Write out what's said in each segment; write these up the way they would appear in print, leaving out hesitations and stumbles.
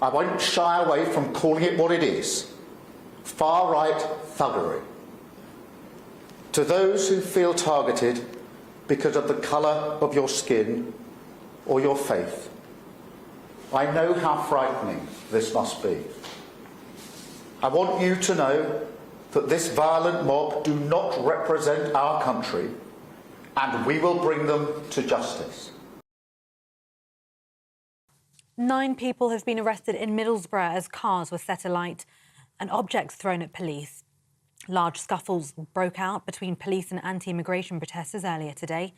I won't shy away from calling it what it is: far-right thuggery. To those who feel targeted because of the colour of your skin or your faith, I know how frightening this must be. I want you to know that this violent mob do not represent our country, and we will bring them to justice. 9 people have been arrested in Middlesbrough as cars were set alight and objects thrown at police. Large scuffles broke out between police and anti-immigration protesters earlier today.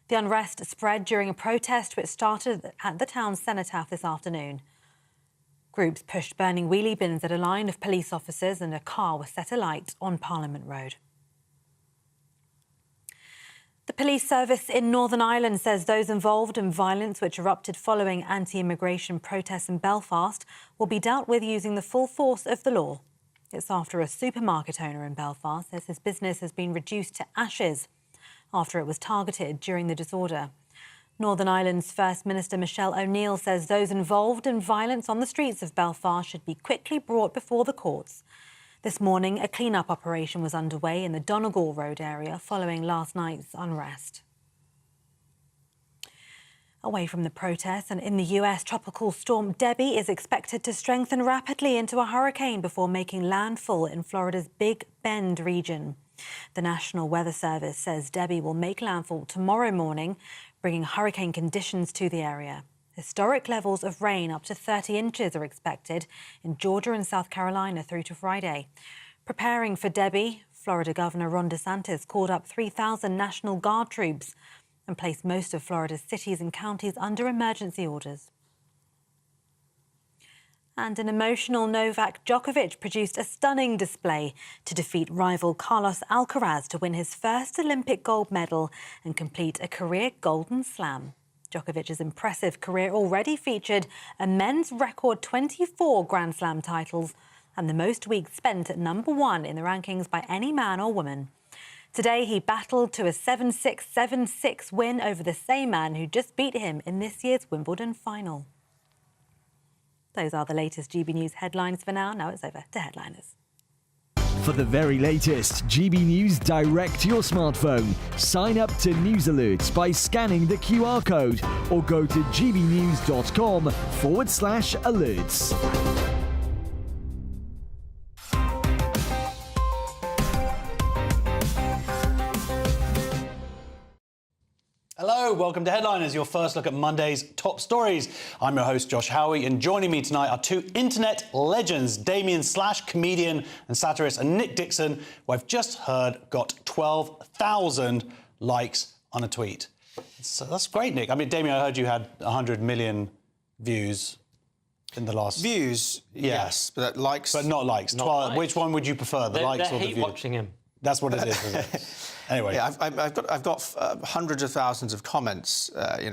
The unrest spread during a protest which started at the town's cenotaph this afternoon. Groups pushed burning wheelie bins at a line of police officers and a car was set alight on Parliament Road. The police service in Northern Ireland says those involved in violence which erupted following anti-immigration protests in Belfast will be dealt with using the full force of the law. It's after a supermarket owner in Belfast says his business has been reduced to ashes after it was targeted during the disorder. Northern Ireland's First Minister Michelle O'Neill says those involved in violence on the streets of Belfast should be quickly brought before the courts. This morning, a clean-up operation was underway in the Donegal Road area following last night's unrest. Away from the protests and in the US, tropical storm Debbie is expected to strengthen rapidly into a hurricane before making landfall in Florida's Big Bend region. The National Weather Service says Debbie will make landfall tomorrow morning, bringing hurricane conditions to the area. Historic levels of rain up to 30 inches are expected in Georgia and South Carolina through to Friday. Preparing for Debbie, Florida Governor Ron DeSantis called up 3,000 National Guard troops and placed most of Florida's cities and counties under emergency orders. And an emotional Novak Djokovic produced a stunning display to defeat rival Carlos Alcaraz to win his first Olympic gold medal and complete a career Golden Slam. Djokovic's impressive career already featured a men's record 24 Grand Slam titles and the most weeks spent at #1 in the rankings by any man or woman. Today, he battled to a 7-6, 7-6 win over the same man who just beat him in this year's Wimbledon final. Those are the latest GB News headlines for now. Now it's over to Headliners. For the very latest GB News direct to your smartphone, sign up to News Alerts by scanning the QR code or go to gbnews.com/alerts. Hello, welcome to Headliners, your first look at Monday's top stories. I'm your host, Josh Howie, and joining me tonight are 2 internet legends, Damien Slash, comedian and satirist, and Nick Dixon, who I've just heard got 12,000 likes on a tweet. So that's great, Nick. I mean, Damien, I heard you had 100 million views in the last... Views, yes, but likes... But not likes. Not Which one would you prefer, the likes or the views? They're watching him. That's what it is, isn't it? Anyway. Yeah, I've got hundreds of thousands of comments,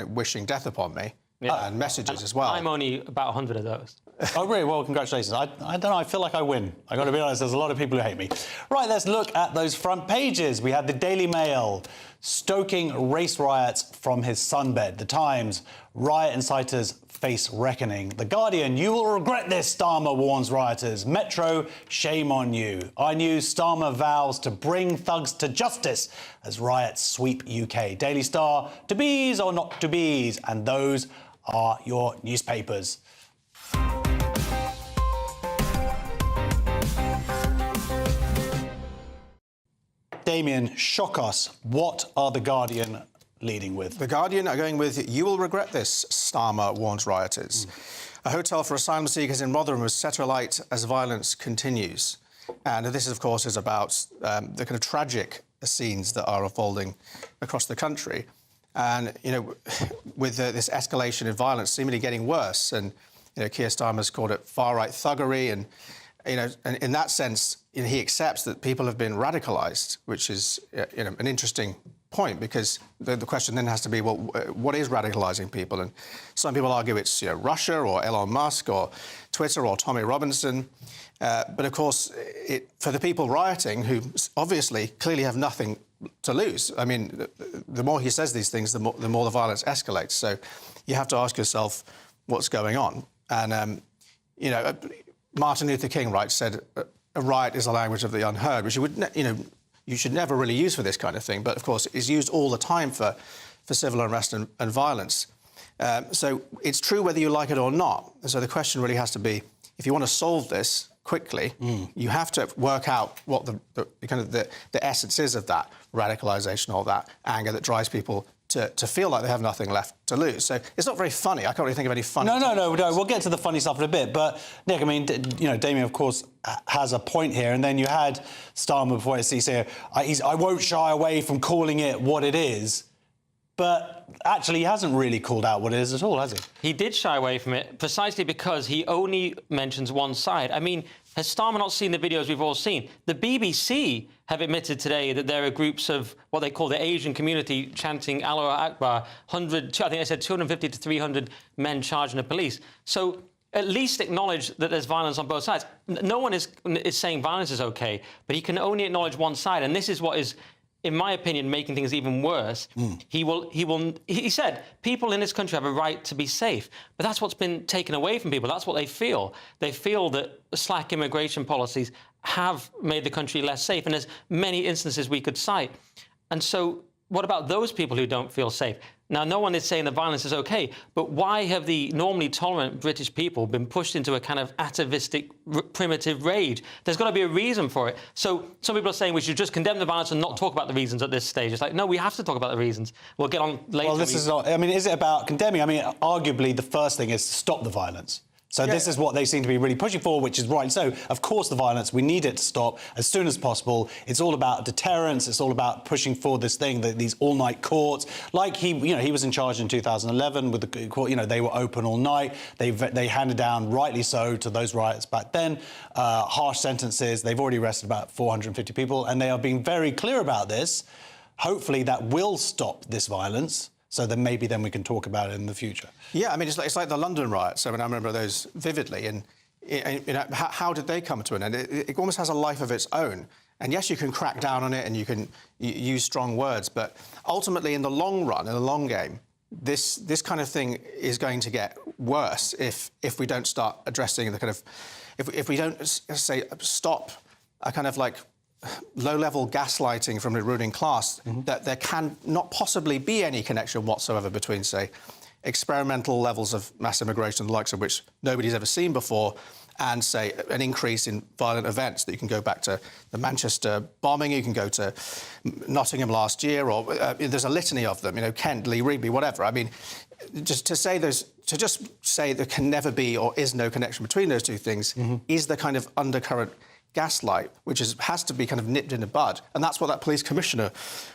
wishing death upon me, and messages as well. I'm only about 100 of those. Oh, really? Well, congratulations. I don't know, I feel like I win. I've got to be honest, there's a lot of people who hate me. Right, let's look at those front pages. We had the Daily Mail stoking race riots from his sunbed. The Times, riot inciters face reckoning. The Guardian, you will regret this, Starmer warns rioters. Metro, shame on you. iNews, Starmer vows to bring thugs to justice as riots sweep UK. Daily Star, to bees or not to bees? And those are your newspapers. Damien, shock us. What are The Guardian leading with? The Guardian are going with, you will regret this, Starmer warns rioters. A hotel for asylum seekers in Rotherham was set alight as violence continues. And this, of course, is about the kind of tragic scenes that are unfolding across the country. And, with this escalation in violence seemingly getting worse, and, Keir Starmer's called it far-right thuggery, and, and in that sense, he accepts that people have been radicalised, which is, an interesting point, because the question then has to be, well, what is radicalising people? And some people argue it's Russia or Elon Musk or Twitter or Tommy Robinson. But, of course, for the people rioting, who obviously clearly have nothing to lose, I mean, the more he says these things, the more the violence escalates. So you have to ask yourself what's going on. And, Martin Luther King, right, said a riot is the language of the unheard, which you should never really use for this kind of thing, but of course is used all the time for civil unrest and violence. So it's true whether you like it or not. So the question really has to be, if you want to solve this quickly, you have to work out what the essence is of that radicalisation or that anger that drives people to feel like they have nothing left to lose. So it's not very funny. I can't really think of any funny... No. We'll get to the funny stuff in a bit. But, Nick, I mean, Damien, of course, has a point here. And then you had Starmer before I say, I won't shy away from calling it what it is. But actually, he hasn't really called out what it is at all, has he? He did shy away from it precisely because he only mentions one side. I mean, has Starmer not seen the videos we've all seen? The BBC have admitted today that there are groups of what they call the Asian community chanting Allahu Akbar, I think they said 250 to 300 men charging the police. So at least acknowledge that there's violence on both sides. No one is saying violence is OK, but he can only acknowledge one side. And this is what is, in my opinion, making things even worse. He said people in this country have a right to be safe, but that's what's been taken away from people. That's what they feel. They feel that slack immigration policies have made the country less safe, and there's many instances we could cite. And so what about those people who don't feel safe? Now, no one is saying that violence is OK, but why have the normally tolerant British people been pushed into a kind of atavistic, primitive rage? There's got to be a reason for it. So some people are saying we should just condemn the violence and not talk about the reasons at this stage. It's like, no, we have to talk about the reasons. We'll get on later. Well, this is not... I mean, is it about condemning? I mean, arguably, the first thing is to stop the violence. So this is what they seem to be really pushing for, which is right. So, of course, the violence, we need it to stop as soon as possible. It's all about deterrence. It's all about pushing for this thing, these all-night courts. Like he was in charge in 2011 with the court. They were open all night. They handed down, rightly so, to those riots back then, harsh sentences. They've already arrested about 450 people, and they are being very clear about this. Hopefully, that will stop this violence. So then maybe we can talk about it in the future. Yeah, I mean, it's like the London riots. I mean, I remember those vividly. And how did they come to an end? It almost has a life of its own. And yes, you can crack down on it and you can use strong words, but ultimately, in the long run, in the long game, this kind of thing is going to get worse if we don't start addressing the kind of... If we don't, say, stop a kind of like low-level gaslighting from the ruling class, that there can not possibly be any connection whatsoever between, say, experimental levels of mass immigration, the likes of which nobody's ever seen before, and, say, an increase in violent events. That you can go back to the Manchester bombing, you can go to Nottingham last year, or there's a litany of them, Kent, Lee Rigby, whatever. I mean, just to say there can never be or is no connection between those two things is the kind of undercurrent gaslight, which has to be kind of nipped in the bud. And that's what that police commissioner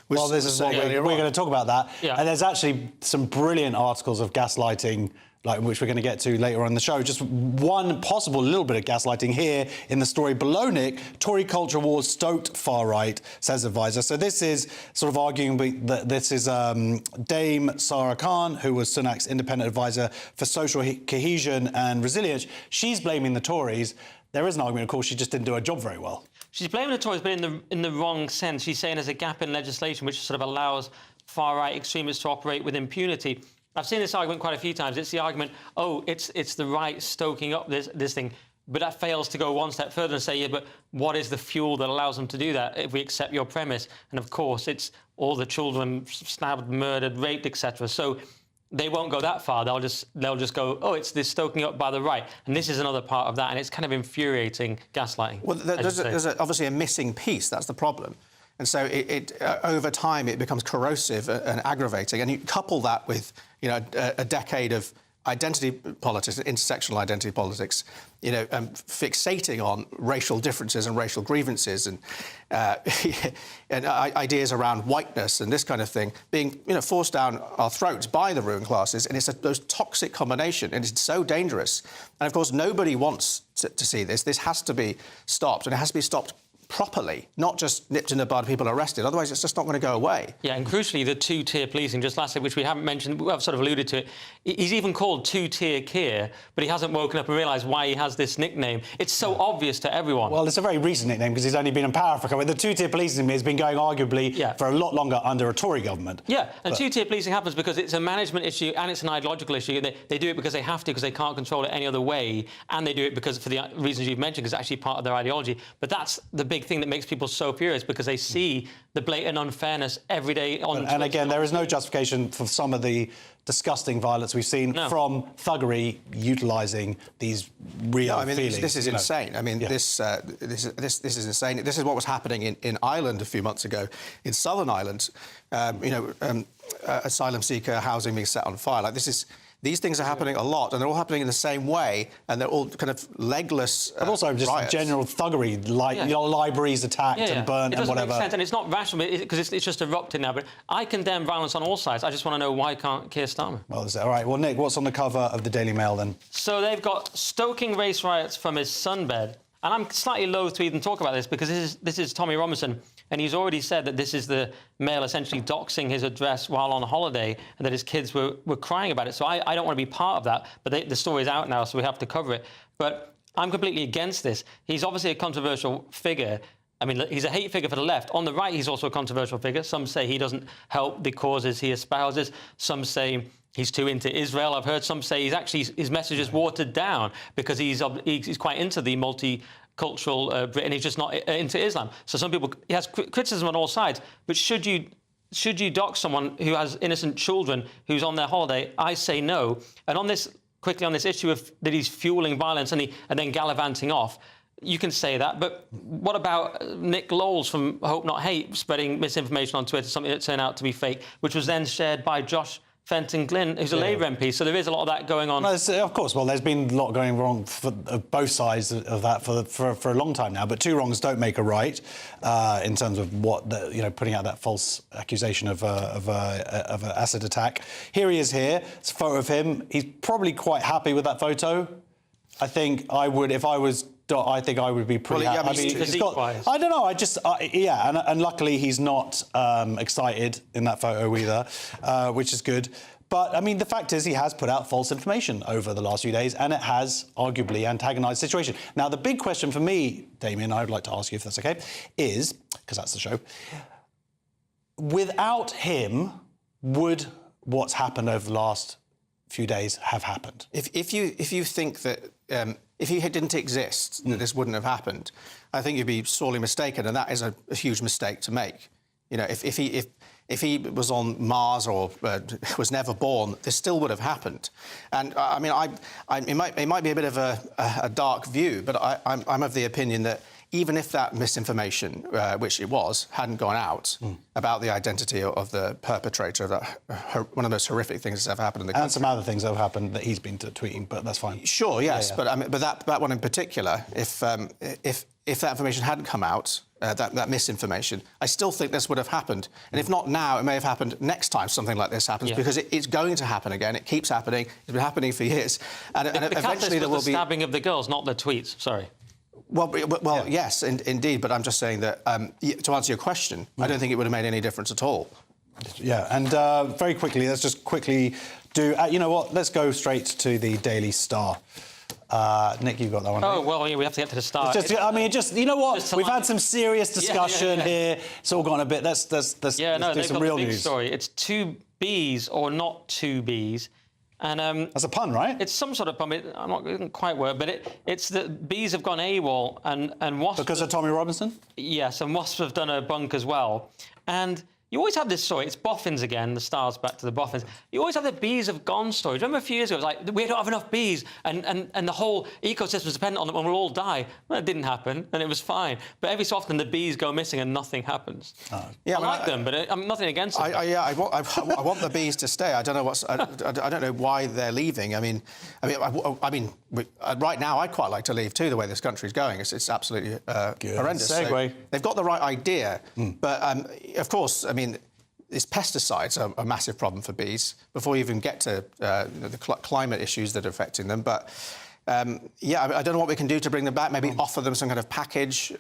was Well, this is what we're going to talk about that. Yeah. And there's actually some brilliant articles of gaslighting, which we're going to get to later on in the show. Just one possible little bit of gaslighting here in the story below, Nick. Tory culture wars stoked far right, says advisor. So this is sort of arguing that this is Dame Sarah Khan, who was Sunak's independent advisor for social cohesion and resilience. She's blaming the Tories. There is an argument, of course, she just didn't do her job very well. She's blaming the Tories, but in the wrong sense. She's saying there's a gap in legislation which sort of allows far-right extremists to operate with impunity. I've seen this argument quite a few times. It's the argument, it's the right stoking up this thing. But that fails to go one step further and say, yeah, but what is the fuel that allows them to do that if we accept your premise? And, of course, it's all the children stabbed, murdered, raped, etc. So they won't go that far. They'll just go, it's this stoking up by the right. And this is another part of that, and it's kind of infuriating gaslighting. Well, there's obviously a missing piece. That's the problem. And so over time, it becomes corrosive and aggravating. And you couple that with, a decade of identity politics, intersectional identity politics, fixating on racial differences and racial grievances and ideas around whiteness and this kind of thing being, forced down our throats by the ruling classes. And it's those toxic combination, and it's so dangerous. And, of course, nobody wants to see this. This has to be stopped, and it has to be stopped properly, not just nipped in the bud, people arrested. Otherwise, it's just not going to go away. Yeah, and crucially, the two-tier policing, just lastly, which we haven't mentioned, I've sort of alluded to it, he's even called two-tier Keir, but he hasn't woken up and realised why he has this nickname. It's so obvious to everyone. Well, it's a very recent nickname because he's only been in power for a couple. The two-tier policing has been going arguably for a lot longer under a Tory government. Yeah, and two-tier policing happens because it's a management issue and it's an ideological issue. They do it because they have to, because they can't control it any other way, and they do it because for the reasons you've mentioned, because it's actually part of their ideology. But that's the big thing that makes people so furious, because they see the blatant unfairness every day on. And again, there is no justification for some of the disgusting violence we've seen from thuggery utilising these real feelings. This is insane. I mean, this is insane. This is what was happening in Ireland a few months ago, in Southern Ireland. Asylum seeker housing being set on fire. Like these things are happening a lot, and they're all happening in the same way, and they're all kind of legless but also just riots. General thuggery, like libraries attacked and burnt and whatever. It doesn't make sense, and it's not rational because it's just erupted now. But I condemn violence on all sides. I just want to know, why can't Keir Starmer? Well, all right. Well, Nick, what's on the cover of the Daily Mail then? So they've got stoking race riots from his sunbed. And I'm slightly loath to even talk about this because this is Tommy Robinson, and he's already said that this is the Mail essentially doxing his address while on holiday, and that his kids were crying about it. So I don't want to be part of that, but the story's out now, so we have to cover it. But I'm completely against this. He's obviously a controversial figure. I mean, he's a hate figure for the left. On the right, he's also a controversial figure. Some say he doesn't help the causes he espouses. Some say he's too into Israel. I've heard some say his message is watered down because he's quite into the multicultural Britain. He's just not into Islam. So some people, he has criticism on all sides. But should you dox someone who has innocent children who's on their holiday? I say no. And on this, quickly on this issue of that he's fueling violence and then gallivanting off, you can say that, but what about Nick Lowles from Hope Not Hate spreading misinformation on Twitter, something that turned out to be fake, which was then shared by Josh Fenton Glynn, who's a Labour MP, so there is a lot of that going on. No, of course, well, there's been a lot going wrong for both sides of that for a long time now, but two wrongs don't make a right in terms of putting out that false accusation of an acid attack. Here he is here. It's a photo of him. He's probably quite happy with that photo. I think I would, if I was... I think I would be pretty happy. I don't know. And luckily he's not excited in that photo either, which is good. But, I mean, the fact is he has put out false information over the last few days, and it has arguably antagonised the situation. Now, the big question for me, Damien, I would like to ask you if that's OK, is, because that's the show, without him, would what's happened over the last few days have happened? If you think that if he didn't exist, that this wouldn't have happened, I think you'd be sorely mistaken, and that is a huge mistake to make. You know, if he was on Mars or was never born, this still would have happened. And I mean, it might be a bit of a dark view, but I'm of the opinion that even if that misinformation, which it was, hadn't gone out about the identity of the perpetrator of that, one of the most horrific things that's ever happened in the country. And some other things that have happened that he's been tweeting, but that's fine. Sure, yes, but I mean, but that one in particular, if that information hadn't come out, that misinformation, I still think this would have happened. And if not now, it may have happened next time something like this happens, because it's going to happen again. It keeps happening. It's been happening for years. And eventually there will be... the stabbing of the girls, not the tweets, sorry. Well, yes, indeed, but I'm just saying that, to answer your question, I don't think it would have made any difference at all. Yeah, and very quickly, let's just quickly do... you know what? Let's go straight to the Daily Star. Nick, you've got that one. Oh, well, yeah, we have to get to the start. You know what? We've had some serious discussion here. It's all gone a bit. Let's do some real news. Story. It's two Bs or not two Bs. And, that's a pun, right? It's some sort of pun. It doesn't quite work, but it's that bees have gone AWOL and wasps... Because of Tommy Robinson? Yes, and wasps have done a bunk as well. And you always have this story. It's boffins again, the Star's back to the boffins. You always have the bees have gone story. Do you remember a few years ago, it was like, we don't have enough bees, and the whole ecosystem is dependent on them and we'll all die. Well, it didn't happen, and it was fine. But every so often, the bees go missing and nothing happens. Yeah, I like them, but I'm nothing against them. I want the bees to stay. I don't know I don't know why they're leaving. I mean, right now, I'd quite like to leave too. The way this country's going, it's absolutely horrendous. Segue. So they've got the right idea, but of course, I mean, these pesticides are a massive problem for bees before you even get to the climate issues that are affecting them. But Yeah, I don't know what we can do to bring them back. Maybe offer them some kind of package,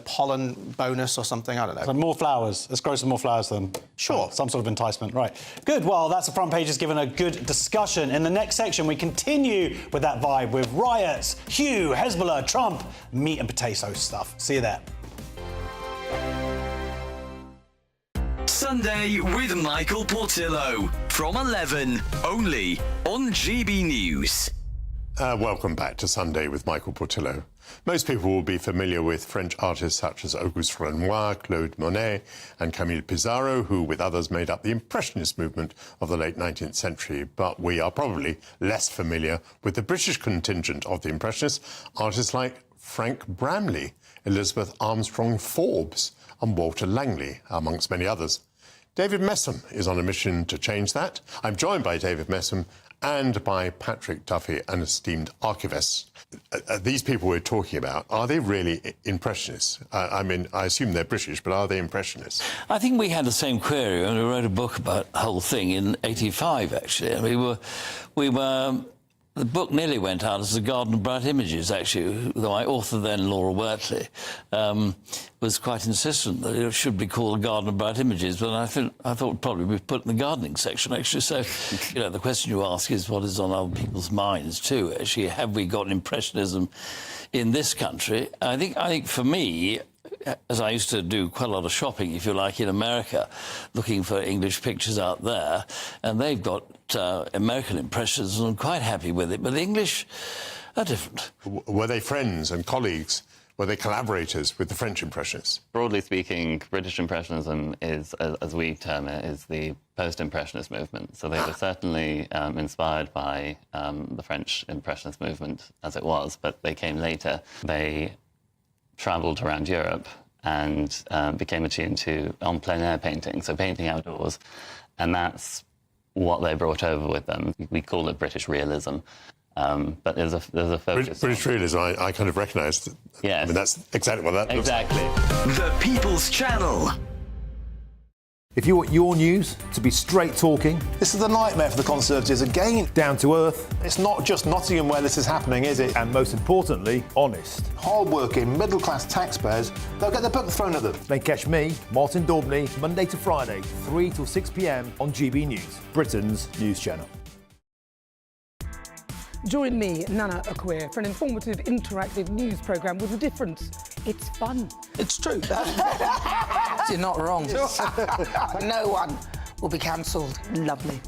pollen bonus or something. I don't know. So more flowers. Let's grow some more flowers for them. Sure. Some sort of enticement. Right. Good. Well, that's the front page has given a good discussion. In the next section, we continue with that vibe with riots, Huw, Hezbollah, Trump, meat and potato stuff. See you there. Sunday with Michael Portillo from 11, only on GB News. Welcome back to Sunday with Michael Portillo. Most people will be familiar with French artists such as Auguste Renoir, Claude Monet and Camille Pissarro, who, with others, made up the Impressionist movement of the late 19th century. But we are probably less familiar with the British contingent of the Impressionists, artists like Frank Bramley, Elizabeth Armstrong Forbes and Walter Langley, amongst many others. David Messam is on a mission to change that. I'm joined by David Messam and by Patrick Duffy, an esteemed archivist. These people we're talking about, are they really Impressionists? I mean, I assume they're British, but are they Impressionists? I think we had the same query when we wrote a book about the whole thing in '85, actually. And the book nearly went out as The Garden of Bright Images, actually, though my author then, Laura Wortley, was quite insistent that it should be called The Garden of Bright Images, but I thought it'd probably be put in the gardening section, actually. So, the question you ask is what is on other people's minds, too, actually. Have we got Impressionism in this country? I think for me, as I used to do quite a lot of shopping, if you like, in America, looking for English pictures out there, and they've got American Impressionism, and I'm quite happy with it, but the English are different. Were they friends and colleagues? Were they collaborators with the French Impressionists? Broadly speaking, British Impressionism is, as we term it, is the post-Impressionist movement. So they were certainly inspired by the French Impressionist movement as it was, but they came later. They travelled around Europe and became attuned to en plein air painting, so painting outdoors, and that's what they brought over with them. We call it British realism, but there's a focus. British realism, I kind of recognise. Yes, I mean, that's exactly what that looks like. Exactly. The People's Channel. If you want your news to be straight talking, this is a nightmare for the Conservatives again. down to earth, It's not just Nottingham where this is happening, is it? and most importantly, honest, Hard-working, middle-class taxpayers, they'll get their book thrown at them. then catch me, Martin Daubney, Monday to Friday, 3 till 6 p.m. on GB News, Britain's news channel. Join me, Nana Akweer, for an informative, interactive news programme with a difference. It's fun. It's true. You're not wrong. No one will be cancelled. Lovely.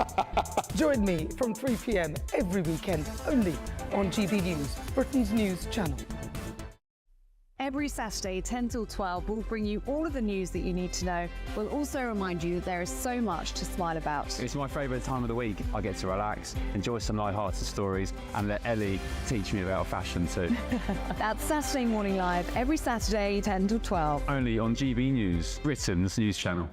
Join me from 3 p.m. every weekend, only on GB News, Britain's news channel. Every Saturday, 10 till 12, we'll bring you all of the news that you need to know. We'll also remind you that there is so much to smile about. It's my favourite time of the week. I get to relax, enjoy some light-hearted stories, and let Ellie teach me about fashion too. That's Saturday Morning Live, every Saturday, 10 till 12. Only on GB News, Britain's news channel.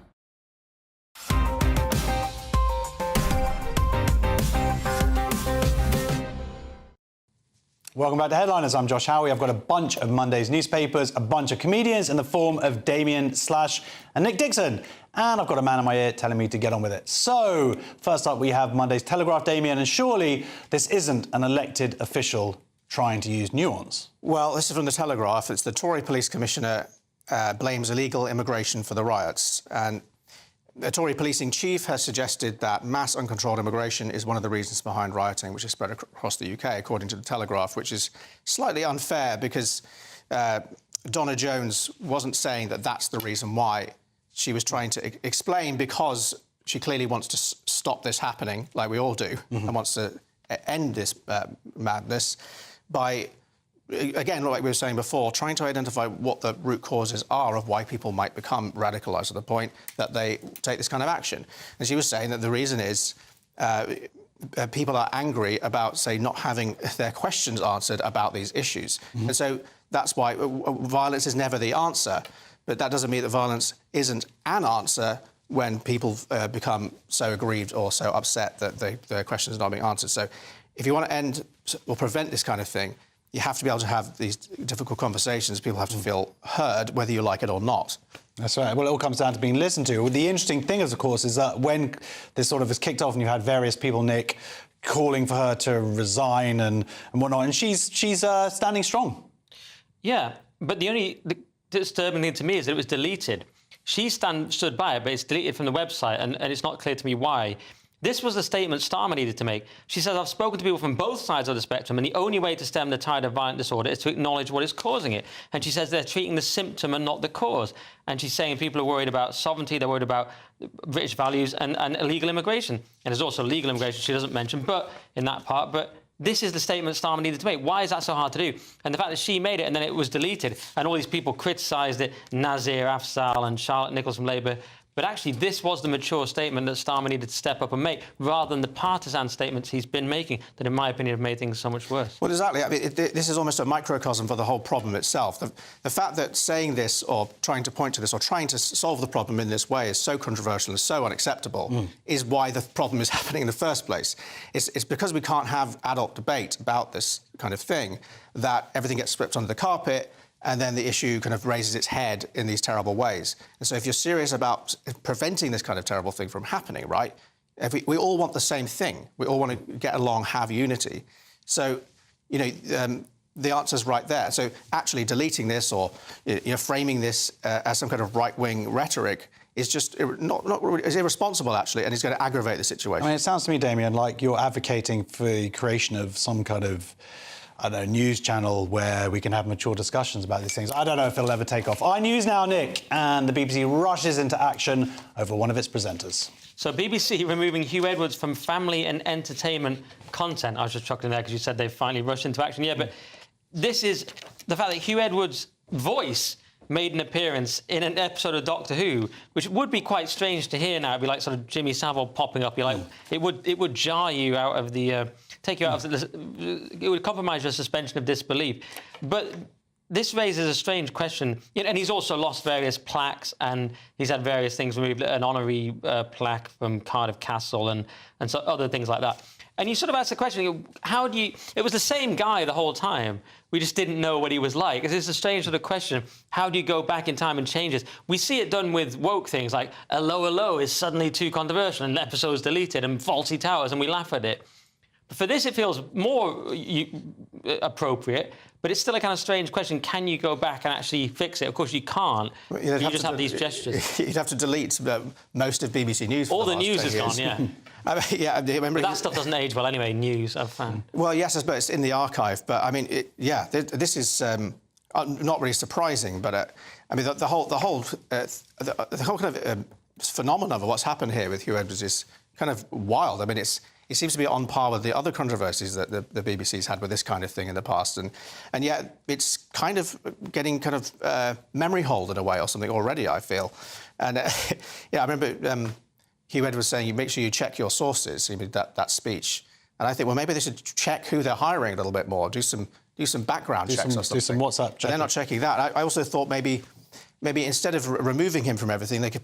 Welcome back to Headliners. I'm Josh Howie. I've got a bunch of Monday's newspapers, a bunch of comedians in the form of Damien Slash and Nick Dixon. And I've got a man in my ear telling me to get on with it. So, first up, we have Monday's Telegraph, Damien, and surely this isn't an elected official trying to use nuance. Well, this is from the Telegraph. It's the Tory Police Commissioner blames illegal immigration for the riots. And the Tory policing chief has suggested that mass uncontrolled immigration is one of the reasons behind rioting, which is spread across the UK, according to the Telegraph, which is slightly unfair because Donna Jones wasn't saying that that's the reason why. She was trying to explain because she clearly wants to stop this happening, like we all do, and wants to end this madness by, again, like we were saying before, trying to identify what the root causes are of why people might become radicalised to the point that they take this kind of action. And she was saying that the reason is people are angry about, say, not having their questions answered about these issues. And so that's why violence is never the answer, but that doesn't mean that violence isn't an answer when people become so aggrieved or so upset that their questions are not being answered. So if you want to end or prevent this kind of thing, you have to be able to have these difficult conversations. People have to feel heard, whether you like it or not. That's right. Well, it all comes down to being listened to. The interesting thing, of course, is that when this sort of is kicked off and you had various people, Nick, calling for her to resign and whatnot, and she's standing strong. Yeah, but the disturbing thing to me is that it was deleted. She stood by it, but it's deleted from the website, and it's not clear to me why. This was the statement Starmer needed to make. She says, I've spoken to people from both sides of the spectrum, and the only way to stem the tide of violent disorder is to acknowledge what is causing it. And she says they're treating the symptom and not the cause. And she's saying people are worried about sovereignty, they're worried about British values and illegal immigration. And there's also legal immigration she doesn't mention, but in that part. But this is the statement Starmer needed to make. Why is that so hard to do? And the fact that she made it and then it was deleted, and all these people criticised it, Nazir Afzal and Charlotte Nichols from Labour. But actually, this was the mature statement that Starmer needed to step up and make, rather than the partisan statements he's been making that, in my opinion, have made things so much worse. Well, exactly. I mean, this is almost a microcosm for the whole problem itself. The fact that saying this or trying to point to this or trying to solve the problem in this way is so controversial and so unacceptable is why the problem is happening in the first place. It's because we can't have adult debate about this kind of thing that everything gets swept under the carpet, and then the issue kind of raises its head in these terrible ways. And so if you're serious about preventing this kind of terrible thing from happening, right, we all want the same thing. We all want to get along, have unity. So, you know, the answer's right there. So actually deleting this or, you know, framing this as some kind of right-wing rhetoric is just is irresponsible, actually, and is going to aggravate the situation. I mean, it sounds to me, Damien, like you're advocating for the creation of some kind of, I don't know, news channel where we can have mature discussions about these things. I don't know if it'll ever take off. iNews now, Nick, and the BBC rushes into action over one of its presenters. So BBC removing Huw Edwards from family and entertainment content. I was just chuckling there because you said they've finally rushed into action. Yeah, but this is the fact that Huw Edwards' voice made an appearance in an episode of Doctor Who, which would be quite strange to hear now. It'd be like sort of Jimmy Savile popping up. You're like, it would jar you out of the... take you out of it would compromise your suspension of disbelief. But this raises a strange question. And he's also lost various plaques, and he's had various things removed, an honorary plaque from Cardiff Castle and so other things like that. And you sort of ask the question, how do you... It was the same guy the whole time. We just didn't know what he was like. It's a strange sort of question. How do you go back in time and change this? We see it done with woke things, like Hello is suddenly too controversial and episodes deleted, and Faulty Towers, and we laugh at it. For this, it feels more appropriate, but it's still a kind of strange question. Can you go back and actually fix it? Of course, you can't. Well, you just have these gestures. You'd have to delete most of BBC News. All the news is gone, yeah. I mean, yeah, but that stuff doesn't age well anyway, news, I've found. Well, yes, I suppose it's in the archive, but, I mean, this is not really surprising, but, I mean, the whole kind of phenomenon of what's happened here with Huw Edwards is kind of wild. I mean, it seems to be on par with the other controversies that the BBC's had with this kind of thing in the past. And yet it's kind of getting kind of memory hold in a way or something already, I feel. And, yeah, I remember Huw Edwards saying, you make sure you check your sources, that speech. And I think, well, maybe they should check who they're hiring a little bit more, do some background checks or something. Do some WhatsApp checking. They're not checking that. I also thought maybe instead of removing him from everything, they could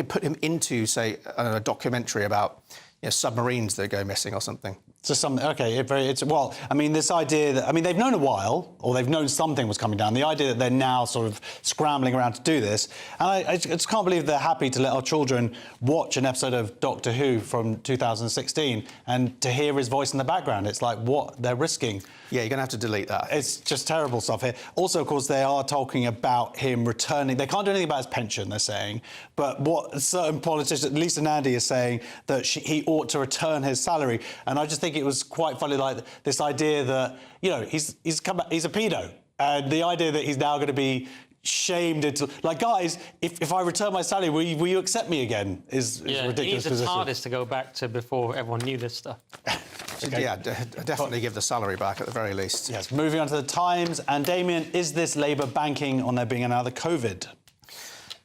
put him into, say, a documentary about submarines that go missing or something. Just something, OK, well, I mean, this idea that... I mean, they've known a while, or they've known something was coming down. The idea that they're now sort of scrambling around to do this, and I just can't believe they're happy to let our children watch an episode of Doctor Who from 2016 and to hear his voice in the background. It's like, what? They're risking. Yeah, you're going to have to delete that. It's just terrible stuff here. Also, of course, they are talking about him returning. They can't do anything about his pension, they're saying, but what certain politicians, Lisa Nandy is saying that he ought to return his salary. And I just think it was quite funny, like this idea that, he's a pedo. And the idea that he's now going to be shamed into... Like, guys, if I return my salary, will you accept me again? Is a ridiculous position. It's hardest to go back to before everyone knew this stuff. Okay. Yeah, definitely give the salary back at the very least. Yes, moving on to the Times. And Damien, is this Labour banking on there being another COVID?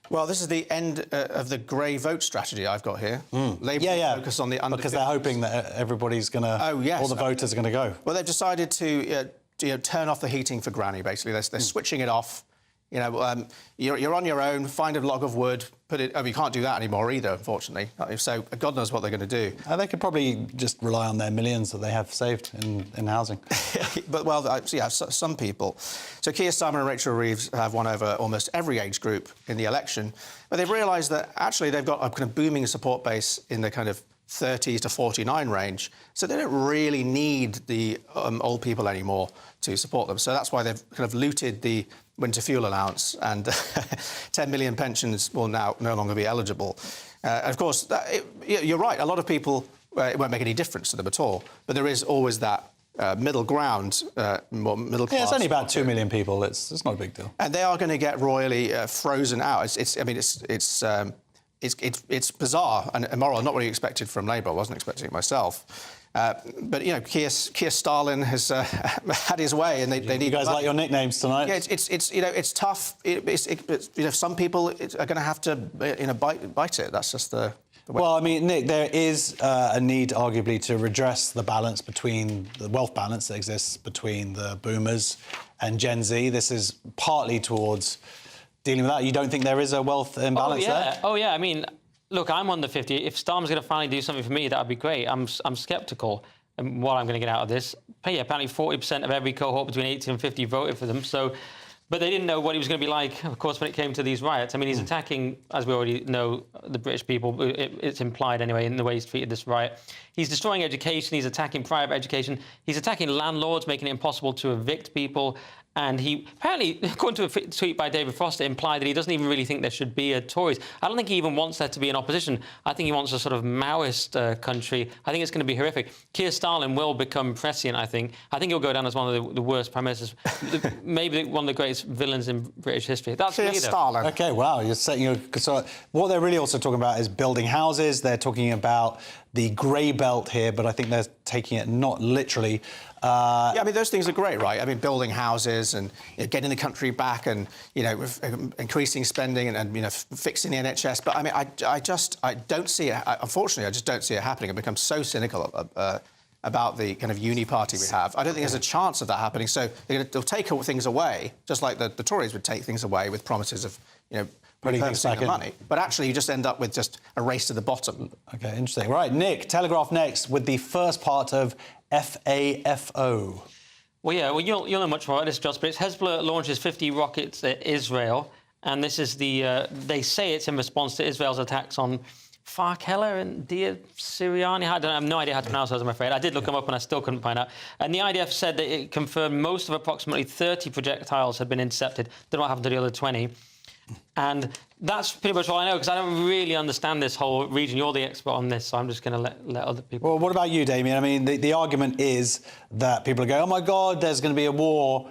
Well, this is the end of the grey vote strategy I've got here. Labour focus on the under... Because they're hoping that everybody's going to... Oh, yes. All the voters are going to go. Well, they've decided to turn off the heating for Granny, basically. They're switching it off. You're on your own, find a log of wood, put it... Oh, you can't do that anymore either, unfortunately. So God knows what they're going to do. They could probably just rely on their millions that they have saved in housing. But, well, some people. So Keir Starmer and Rachel Reeves have won over almost every age group in the election, but they've realised that, actually, they've got a kind of booming support base in the kind of 30 to 49 range. So they don't really need the old people anymore to support them. So that's why they've kind of looted the winter fuel allowance, and 10 million pensions will now no longer be eligible. Of course, you're right. A lot of people, it won't make any difference to them at all. But there is always that middle ground, more middle class. Yeah, it's only about 2 million people. It's not a big deal. And they are going to get royally frozen out. It's bizarre and immoral. Not really expected from Labour. I wasn't expecting it myself. But you know, Keir Starlin has had his way, and they need. You guys like your nicknames tonight? Yeah, it's tough. Some people are going to have to bite it. That's just the way. Well, I mean, Nick, there is a need, arguably, to redress the balance between the wealth balance that exists between the boomers and Gen Z. This is partly towards dealing with that. You don't think there is a wealth imbalance there? Oh, yeah. I mean, look, I'm under 50. If Starmer's going to finally do something for me, that would be great. I'm sceptical in what I'm going to get out of this. But yeah, apparently 40% of every cohort between 18 and 50 voted for them. So, but they didn't know what he was going to be like, of course, when it came to these riots. I mean, he's attacking, as we already know, the British people. It's implied, anyway, in the way he's treated this riot. He's destroying education. He's attacking private education. He's attacking landlords, making it impossible to evict people. And he apparently, according to a tweet by David Foster, implied that he doesn't even really think there should be a Tories. I don't think he even wants there to be an opposition. I think he wants a sort of Maoist country. I think it's going to be horrific. Keir Starlin will become prescient, I think. I think he'll go down as one of the worst prime ministers, maybe one of the greatest villains in British history. That's Keir Starlin. OK, wow, you're setting your... So what they're really also talking about is building houses. They're talking about the grey belt here, but I think they're taking it not literally. Yeah, I mean, those things are great, right? I mean, building houses and getting the country back and, increasing spending and fixing the NHS. But, I mean, I don't see it... Unfortunately, I just don't see it happening. I've become so cynical about the kind of uni party we have. I don't think there's a chance of that happening. So they'll take things away, just like the Tories would take things away with promises of, repurposing the money. But actually, you just end up with just a race to the bottom. OK, interesting. Right, Nick, Telegraph next with the first part of FAFO. Well, yeah, you'll know much more about this, Joss, but it's Hezbollah launches 50 rockets at Israel, and this is they say it's in response to Israel's attacks on Farkella and Dia Siriani. I have no idea how to pronounce those, I'm afraid. I did look them up and I still couldn't find out. And the IDF said that it confirmed most of approximately 30 projectiles had been intercepted. Don't know what happened to the other 20. And that's pretty much all I know, because I don't really understand this whole region. You're the expert on this, so I'm just going to let other people... Well, what about you, Damien? I mean, the argument is that people are going, oh, my God, there's going to be a war.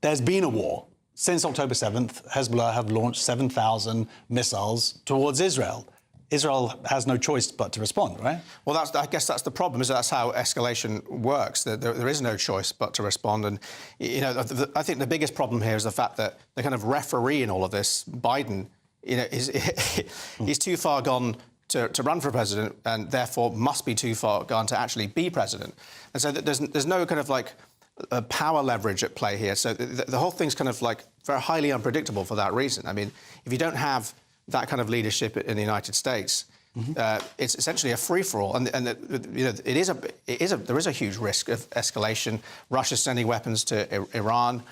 There's been a war. Since October 7th, Hezbollah have launched 7,000 missiles towards Israel. Israel has no choice but to respond, right? Well, I guess that's the problem, is that's how escalation works. There is no choice but to respond. And, I think the biggest problem here is the fact that the kind of referee in all of this, Biden, he's too far gone to run for president and therefore must be too far gone to actually be president. And so there's no kind of power leverage at play here. So the whole thing's kind of very highly unpredictable for that reason. I mean, if you don't have that kind of leadership in the United States, it's essentially a free-for-all, and there is a huge risk of escalation. Russia's sending weapons to Iran,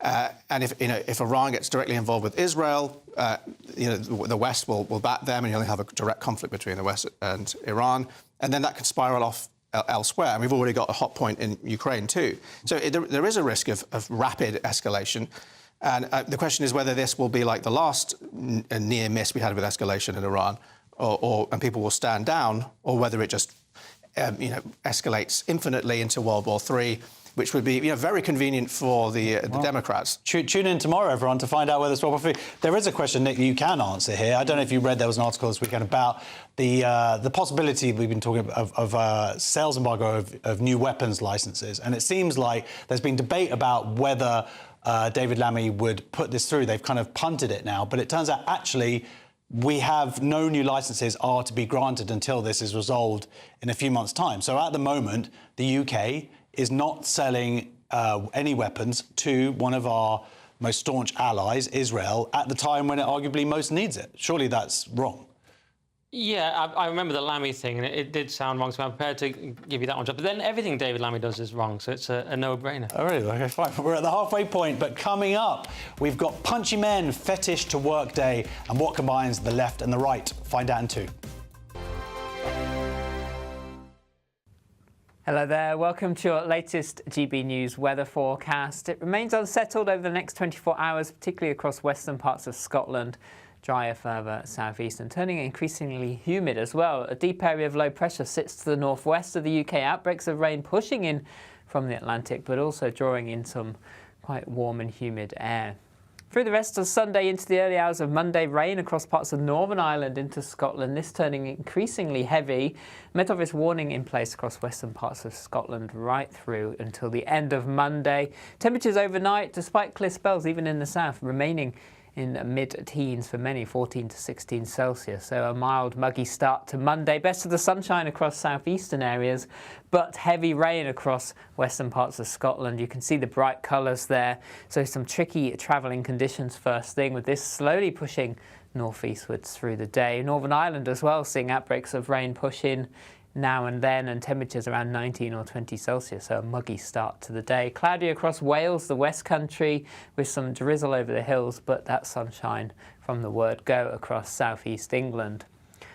and if Iran gets directly involved with Israel, the West will back them, and you'll have a direct conflict between the West and Iran, and then that could spiral off elsewhere. And we've already got a hot point in Ukraine too. So there is a risk of rapid escalation. And the question is whether this will be like the last near miss we had with escalation in Iran, and people will stand down, or whether it just escalates infinitely into World War III, which would be very convenient for the Democrats. Tune in tomorrow, everyone, to find out whether it's World War III. There is a question, Nick, you can answer here. I don't know if you read, there was an article this weekend about the possibility we've been talking of sales embargo of new weapons licences, and it seems like there's been debate about whether David Lammy would put this through. They've kind of punted it now, but it turns out actually we have no new licences are to be granted until this is resolved in a few months' time. So at the moment, the UK is not selling any weapons to one of our most staunch allies, Israel, at the time when it arguably most needs it. Surely that's wrong. Yeah, I remember the Lammy thing, and it did sound wrong, so I'm prepared to give you that one. But then everything David Lammy does is wrong, so it's a no-brainer. Oh, really? OK, fine. We're at the halfway point, but coming up, we've got Punchy Men, Fetish to Work Day, and what combines the left and the right. Find out in 2. Hello there, welcome to your latest GB News weather forecast. It remains unsettled over the next 24 hours, particularly across western parts of Scotland. Drier further southeast and turning increasingly humid as well. A deep area of low pressure sits to the northwest of the UK. Outbreaks of rain pushing in from the Atlantic, but also drawing in some quite warm and humid air. Through the rest of Sunday into the early hours of Monday, rain across parts of Northern Ireland into Scotland, this turning increasingly heavy. Met Office warning in place across western parts of Scotland right through until the end of Monday. Temperatures overnight, despite clear spells even in the south, remaining in mid-teens for many, 14 to 16 Celsius. So a mild, muggy start to Monday. Best of the sunshine across southeastern areas, but heavy rain across western parts of Scotland. You can see the bright colours there. So some tricky travelling conditions first thing, with this slowly pushing northeastwards through the day. Northern Ireland as well, seeing outbreaks of rain push in now and then, and temperatures around 19 or 20 Celsius, so a muggy start to the day. Cloudy across Wales, the West Country, with some drizzle over the hills, but that sunshine from the word go across southeast England.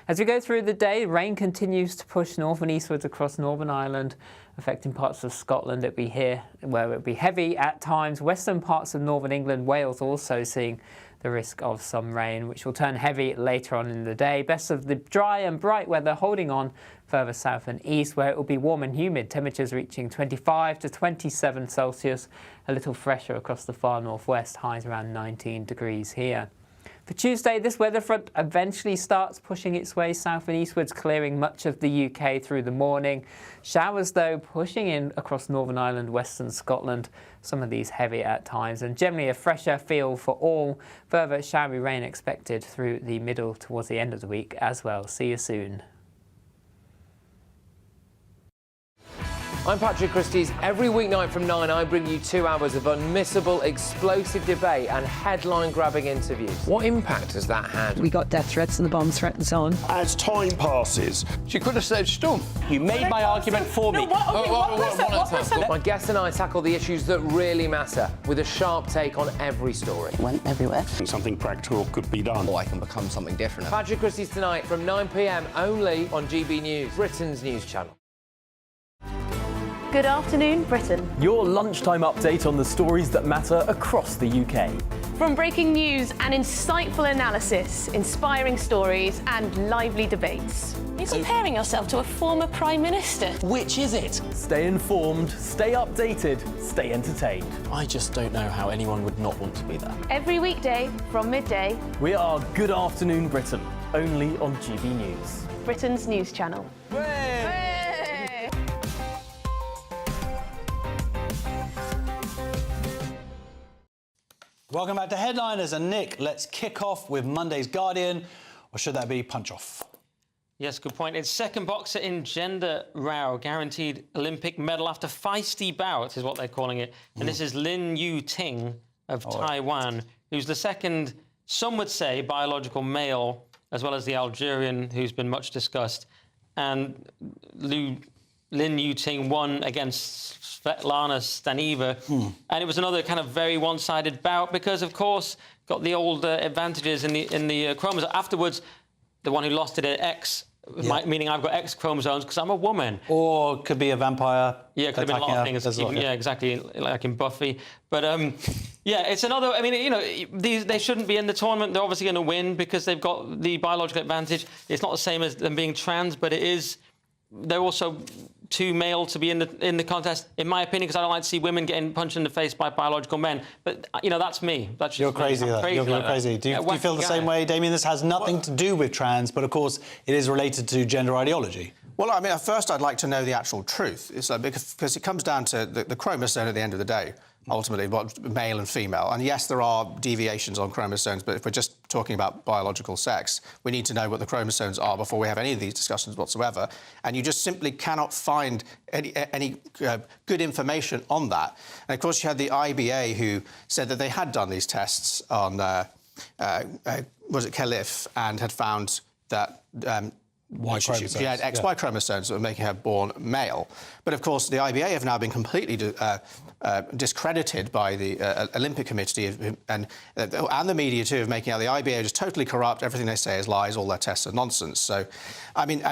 As we go through the day, rain continues to push north and eastwards across Northern Ireland, affecting parts of Scotland that we hear where it will be heavy at times. Western parts of northern England, Wales also seeing the risk of some rain, which will turn heavy later on in the day. Best of the dry and bright weather holding on further south and east, where it will be warm and humid, temperatures reaching 25 to 27 Celsius, a little fresher across the far northwest, highs around 19 degrees here. For Tuesday, this weather front eventually starts pushing its way south and eastwards, clearing much of the UK through the morning. Showers, though, pushing in across Northern Ireland, western Scotland, some of these heavy at times, and generally a fresher feel for all. Further showery rain expected through the middle towards the end of the week as well. See you soon. I'm Patrick Christie's. Every weeknight from 9, I bring you 2 hours of unmissable, explosive debate and headline-grabbing interviews. What impact has that had? We got death threats and the bomb threat and so on. As time passes, She could have said storm. You made my argument for me. My guests and I tackle the issues that really matter, with a sharp take on every story. It went everywhere. something practical could be done. Or I can become something different. Patrick Christie's tonight from 9 p.m. only on GB News, Britain's news channel. Good afternoon, Britain. Your lunchtime update on the stories that matter across the UK. From breaking news and insightful analysis, inspiring stories and lively debates. You're comparing yourself to a former Prime Minister. Which is it? Stay informed, stay updated, stay entertained. I just don't know how anyone would not want to be there. Every weekday from midday. We are Good Afternoon Britain, only on GB News, Britain's news channel. Welcome back to Headliners, and Nick, let's kick off with Monday's Guardian, or should that be Punch Off? Yes, good point. It's second boxer in gender row, guaranteed Olympic medal after feisty bout, is what they're calling it. And this is Lin Yu Ting of Taiwan, who's the second, some would say, biological male, as well as the Algerian, who's been much discussed. And Lin Yu Ting won against Svetlana Staneva. And it was another kind of very one-sided bout because, of course, got the old advantages in the chromosomes. Afterwards, the one who lost it at X, meaning I've got X chromosomes because I'm a woman. Or could be a vampire. Yeah, it could have been a lot of things. Well, yeah, exactly, like in Buffy. But, yeah, it's another... I mean, you know, they shouldn't be in the tournament. They're obviously going to win because they've got the biological advantage. It's not the same as them being trans, but it is... They're also too male to be in the contest, in my opinion, because I don't like to see women getting punched in the face by biological men. But, you know, that's me. That's just You're crazy, me. though. You're crazy. Do you feel the same way, Damien? This has nothing to do with trans, but, of course, it is related to gender ideology. Well, I mean, at first I'd like to know the actual truth. It's like, because it comes down to the chromosome at the end of the day, ultimately, what male and female. And yes, there are deviations on chromosomes, but if we're just talking about biological sex, we need to know what the chromosomes are before we have any of these discussions whatsoever. And you just simply cannot find any good information on that. And, of course, you had the IBA who said that they had done these tests on, was it Khalif, and had found that... Y chromosomes. She had XY chromosomes that were making her born male. But, of course, the IBA have now been completely discredited by the Olympic Committee and the media, too, of making out the IBA is totally corrupt. Everything they say is lies. All their tests are nonsense. So, I mean,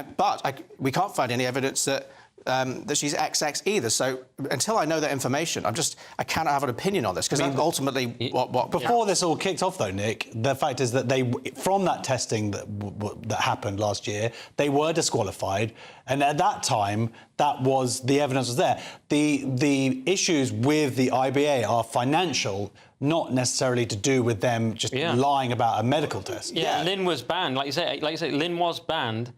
we can't find any evidence that that she's XX either. So until I know that information, I cannot have an opinion on this, because ultimately what... Before this all kicked off, though, Nick, the fact is that from that testing that happened last year, they were disqualified, and at that time, the evidence was there. The issues with the IBA are financial, not necessarily to do with them just lying about a medical test. Yeah, Lynn was banned, like you say, Lynn was banned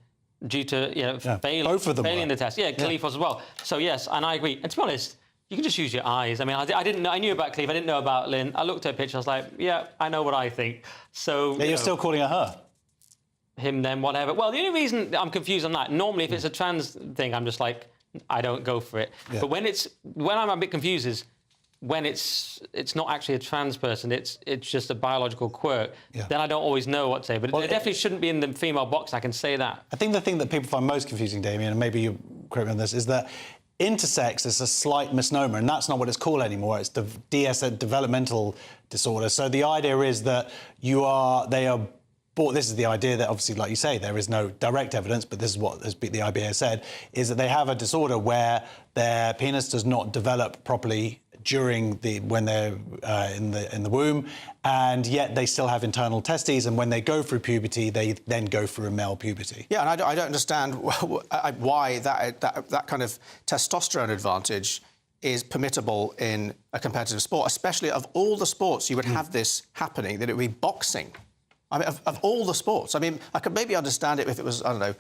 due to failing the test. Yeah, Khalif was as well. So yes, and I agree. And to be honest, you can just use your eyes. I mean, I knew about Khalif, I didn't know about Lynn. I looked at her picture, I was like, yeah, I know what I think. So you're still calling her? Him, then, whatever. Well, the only reason I'm confused on that, normally if it's a trans thing, I'm just like, I don't go for it. Yeah. But when I'm a bit confused is when it's not actually a trans person, it's just a biological quirk, then I don't always know what to say. But it definitely shouldn't be in the female box, I can say that. I think the thing that people find most confusing, Damien, and maybe you correct me on this, is that intersex is a slight misnomer, and that's not what it's called anymore. It's the developmental disorder. So the idea is that they are bought. This is the idea that, obviously, like you say, there is no direct evidence, but this is what the IBA said, is that they have a disorder where their penis does not develop properly when they're in the womb, and yet they still have internal testes, and when they go through puberty, they then go through a male puberty. Yeah, and I don't understand why that kind of testosterone advantage is permissible in a competitive sport, especially of all the sports you would have this happening, that it would be boxing. I mean, of all the sports. I mean, I could maybe understand it if it was, I don't know,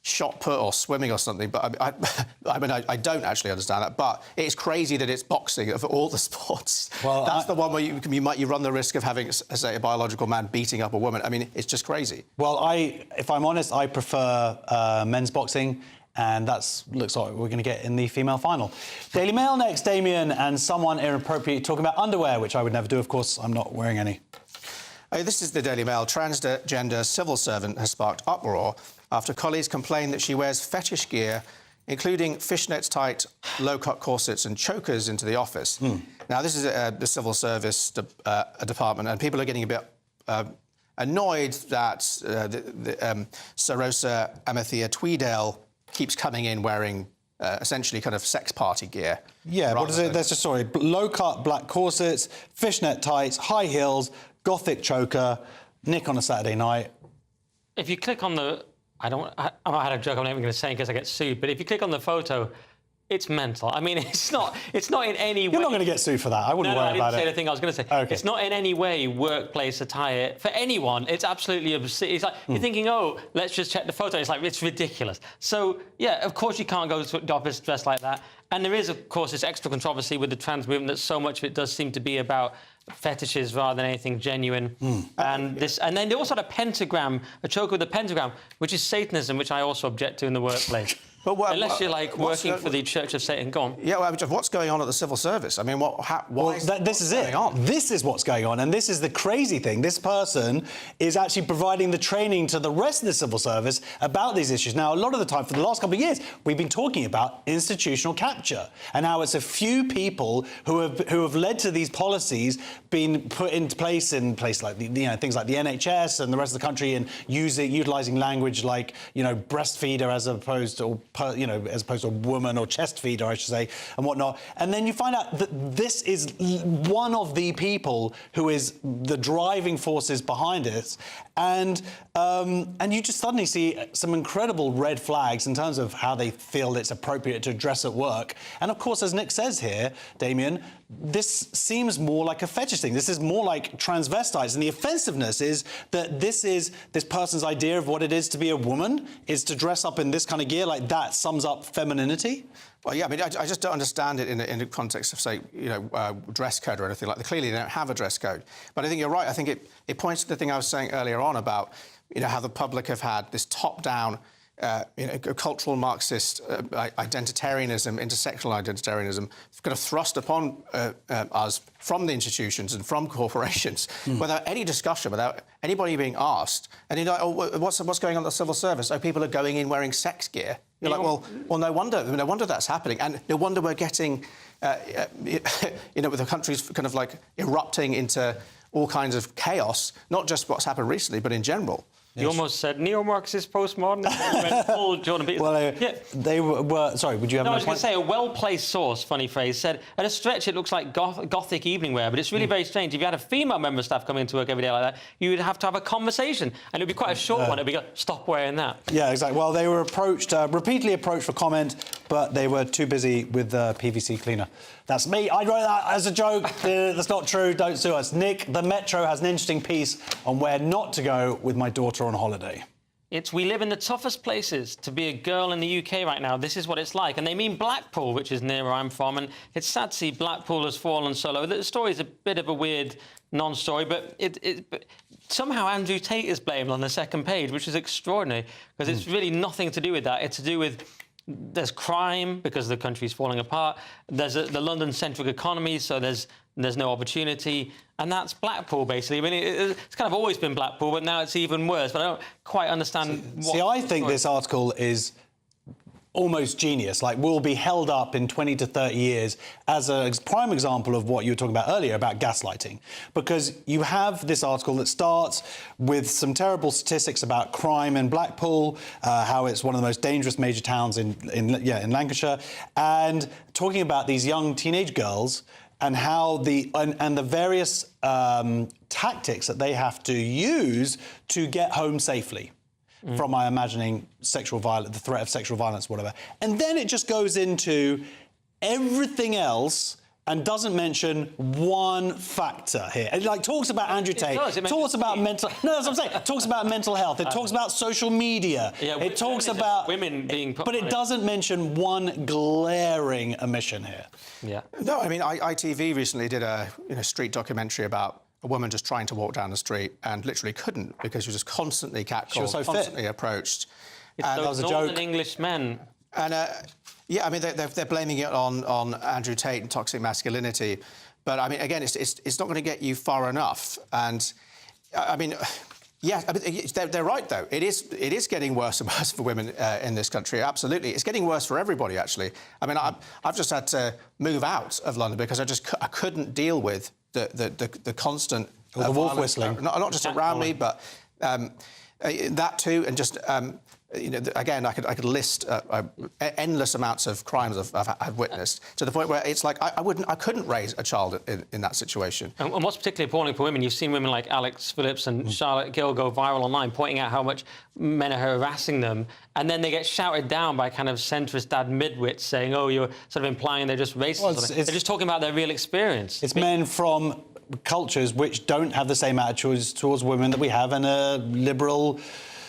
shot put or swimming or something, but I don't actually understand that. But it's crazy that it's boxing of all the sports. Well, that's the one where you run the risk of having, say, a biological man beating up a woman. I mean, it's just crazy. Well, if I'm honest, I prefer men's boxing, and looks like we're going to get in the female final. Daily Mail next, Damien, and someone inappropriate talking about underwear, which I would never do. Of course, I'm not wearing any. This is the Daily Mail. Transgender civil servant has sparked uproar after colleagues complain that she wears fetish gear, including fishnet-tight, low-cut corsets and chokers into the office. Now, this is the civil service department, and people are getting a bit annoyed that Sarosa Amathea Tweedale keeps coming in wearing essentially kind of sex party gear. Yeah, what is it? There's just, low-cut black corsets, fishnet tights, high heels, gothic choker, Nick on a Saturday night. If you click on the... I had a joke I'm not even going to say in case I get sued, but if you click on the photo, it's mental. I mean, it's not in any way... You're not going to get sued for that. I wouldn't worry about it. I didn't say the thing I was going to say. Okay. It's not in any way workplace attire. For anyone, it's absolutely obscene. It's like, you're thinking, oh, let's just check the photo. It's like, it's ridiculous. So, yeah, of course you can't go to the office dressed like that. And there is, of course, this extra controversy with the trans movement that so much of it does seem to be about fetishes rather than anything genuine. And then they also had a pentagram, a choker with a pentagram, which is Satanism, which I also object to in the workplace. But unless you're like working for the Church of Satan, go on. Yeah, well, what's going on at the civil service? I mean, this is it. This is what's going on, and this is the crazy thing. This person is actually providing the training to the rest of the civil service about these issues. Now, a lot of the time, for the last couple of years, we've been talking about institutional capture and how it's a few people who have led to these policies being put into place in places like things like the NHS and the rest of the country, and utilising language like breastfeeder as opposed to a woman, or chest feeder, I should say, and whatnot. And then you find out that this is one of the people who is the driving forces behind it, and you just suddenly see some incredible red flags in terms of how they feel it's appropriate to dress at work. And of course, as Nick says here, Damien, this seems more like a fetish thing. This is more like transvestites, and the offensiveness is that this person's idea of what it is to be a woman is to dress up in this kind of gear. Like, that sums up femininity. Well, yeah, I mean, I just don't understand it in the context of, say, dress code or anything like that. Clearly, they don't have a dress code. But I think you're right. I think it points to the thing I was saying earlier on about, how the public have had this top-down, cultural Marxist identitarianism, intersectional identitarianism, kind of thrust upon us from the institutions and from corporations, without any discussion, without anybody being asked. And what's going on at the civil service? Oh, people are going in wearing sex gear. You're like, well, no wonder that's happening, and no wonder we're getting, with the country's kind of like erupting into all kinds of chaos, not just what's happened recently, but in general. You almost said neo-Marxist postmodern. Went full Jordan Peterson. Well, they were. Sorry, would you have? No, I was going to say a well-placed source, funny phrase, said at a stretch it looks like gothic evening wear, but it's really very strange. If you had a female member of staff coming into work every day like that, you would have to have a conversation, and it would be quite a short one. It would be stop wearing that. Yeah, exactly. Well, they were repeatedly approached for comment, but they were too busy with the PVC cleaner. That's me. I wrote that as a joke. That's not true. Don't sue us. Nick, the Metro has an interesting piece on where not to go with my daughter on holiday. We live in the toughest places to be a girl in the UK right now. This is what it's like. And they mean Blackpool, which is near where I'm from. And it's sad to see Blackpool has fallen so low. The story is a bit of a weird non-story, but but somehow Andrew Tate is blamed on the second page, which is extraordinary, because it's really nothing to do with that. It's to do with there's crime because the country's falling apart. There's the London-centric economy, so there's no opportunity, and that's Blackpool, basically. I mean, it's kind of always been Blackpool, but now it's even worse. But I don't quite understand what... See, I think this article is almost genius. Like, will be held up in 20 to 30 years as a prime example of what you were talking about earlier, about gaslighting. Because you have this article that starts with some terrible statistics about crime in Blackpool, how it's one of the most dangerous major towns in Lancashire, and talking about these young teenage girls and how the various tactics that they have to use to get home safely from, I'm imagining, sexual violence, the threat of sexual violence, whatever. And then it just goes into everything else and doesn't mention one factor here. It talks about Andrew Tate, talks about mental... No, that's what I'm saying. It talks about mental health. It talks about social media. Yeah, it talks about... women being... But it doesn't mention one glaring omission here. Yeah. No, I mean, ITV recently did a street documentary about a woman just trying to walk down the street and literally couldn't because she was just constantly catcalled, she was so constantly approached. It's and those Northern English men. And, yeah, I mean, they're blaming it on Andrew Tate and toxic masculinity. But, I mean, again, it's not going to get you far enough. And, I mean... Yeah, I mean, they're right, though. It is getting worse and worse for women in this country, absolutely. It's getting worse for everybody, actually. I mean, I've just had to move out of London because I couldn't deal with the constant... the wolf whistling. Not just around me, but that too, and just... again, I could list endless amounts of crimes I've witnessed to the point where it's like I couldn't raise a child in that situation. And what's particularly appalling for women, you've seen women like Alex Phillips and Charlotte Gill go viral online, pointing out how much men are harassing them, and then they get shouted down by kind of centrist dad midwits saying, "Oh, you're sort of implying they're just racist." Well, they're just talking about their real experience. It's men from cultures which don't have the same attitudes towards women that we have in a liberal.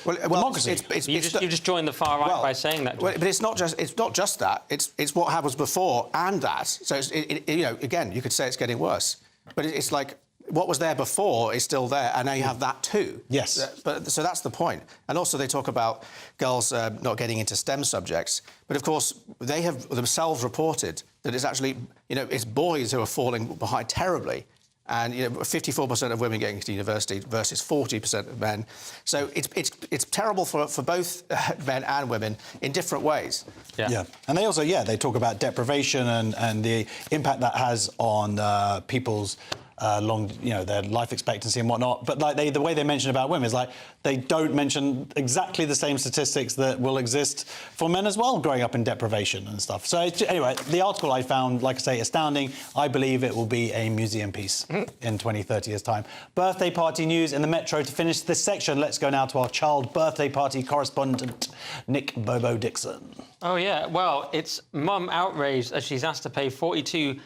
Well, democracy. You just joined the far right by saying that. Well, but it's not just that. It's what happens before and that. So again, you could say it's getting worse, but it's like what was there before is still there, and now you have that too. Yes. But so that's the point. And also they talk about girls not getting into STEM subjects, but of course they have themselves reported that it's actually it's boys who are falling behind terribly. And 54% of women getting to university versus 40% of men. So it's terrible for both men and women in different ways. Yeah. And they also they talk about deprivation and the impact that has on people's their life expectancy and whatnot. But the way they mention about women is they don't mention exactly the same statistics that will exist for men as well, growing up in deprivation and stuff. So anyway, the article I found, like I say, astounding. I believe it will be a museum piece in 20, 30 years' time. Birthday party news in the Metro. To finish this section, let's go now to our child birthday party correspondent, Nick Bobo Dixon. Oh, yeah. Well, it's mum outraged as she's asked to pay £42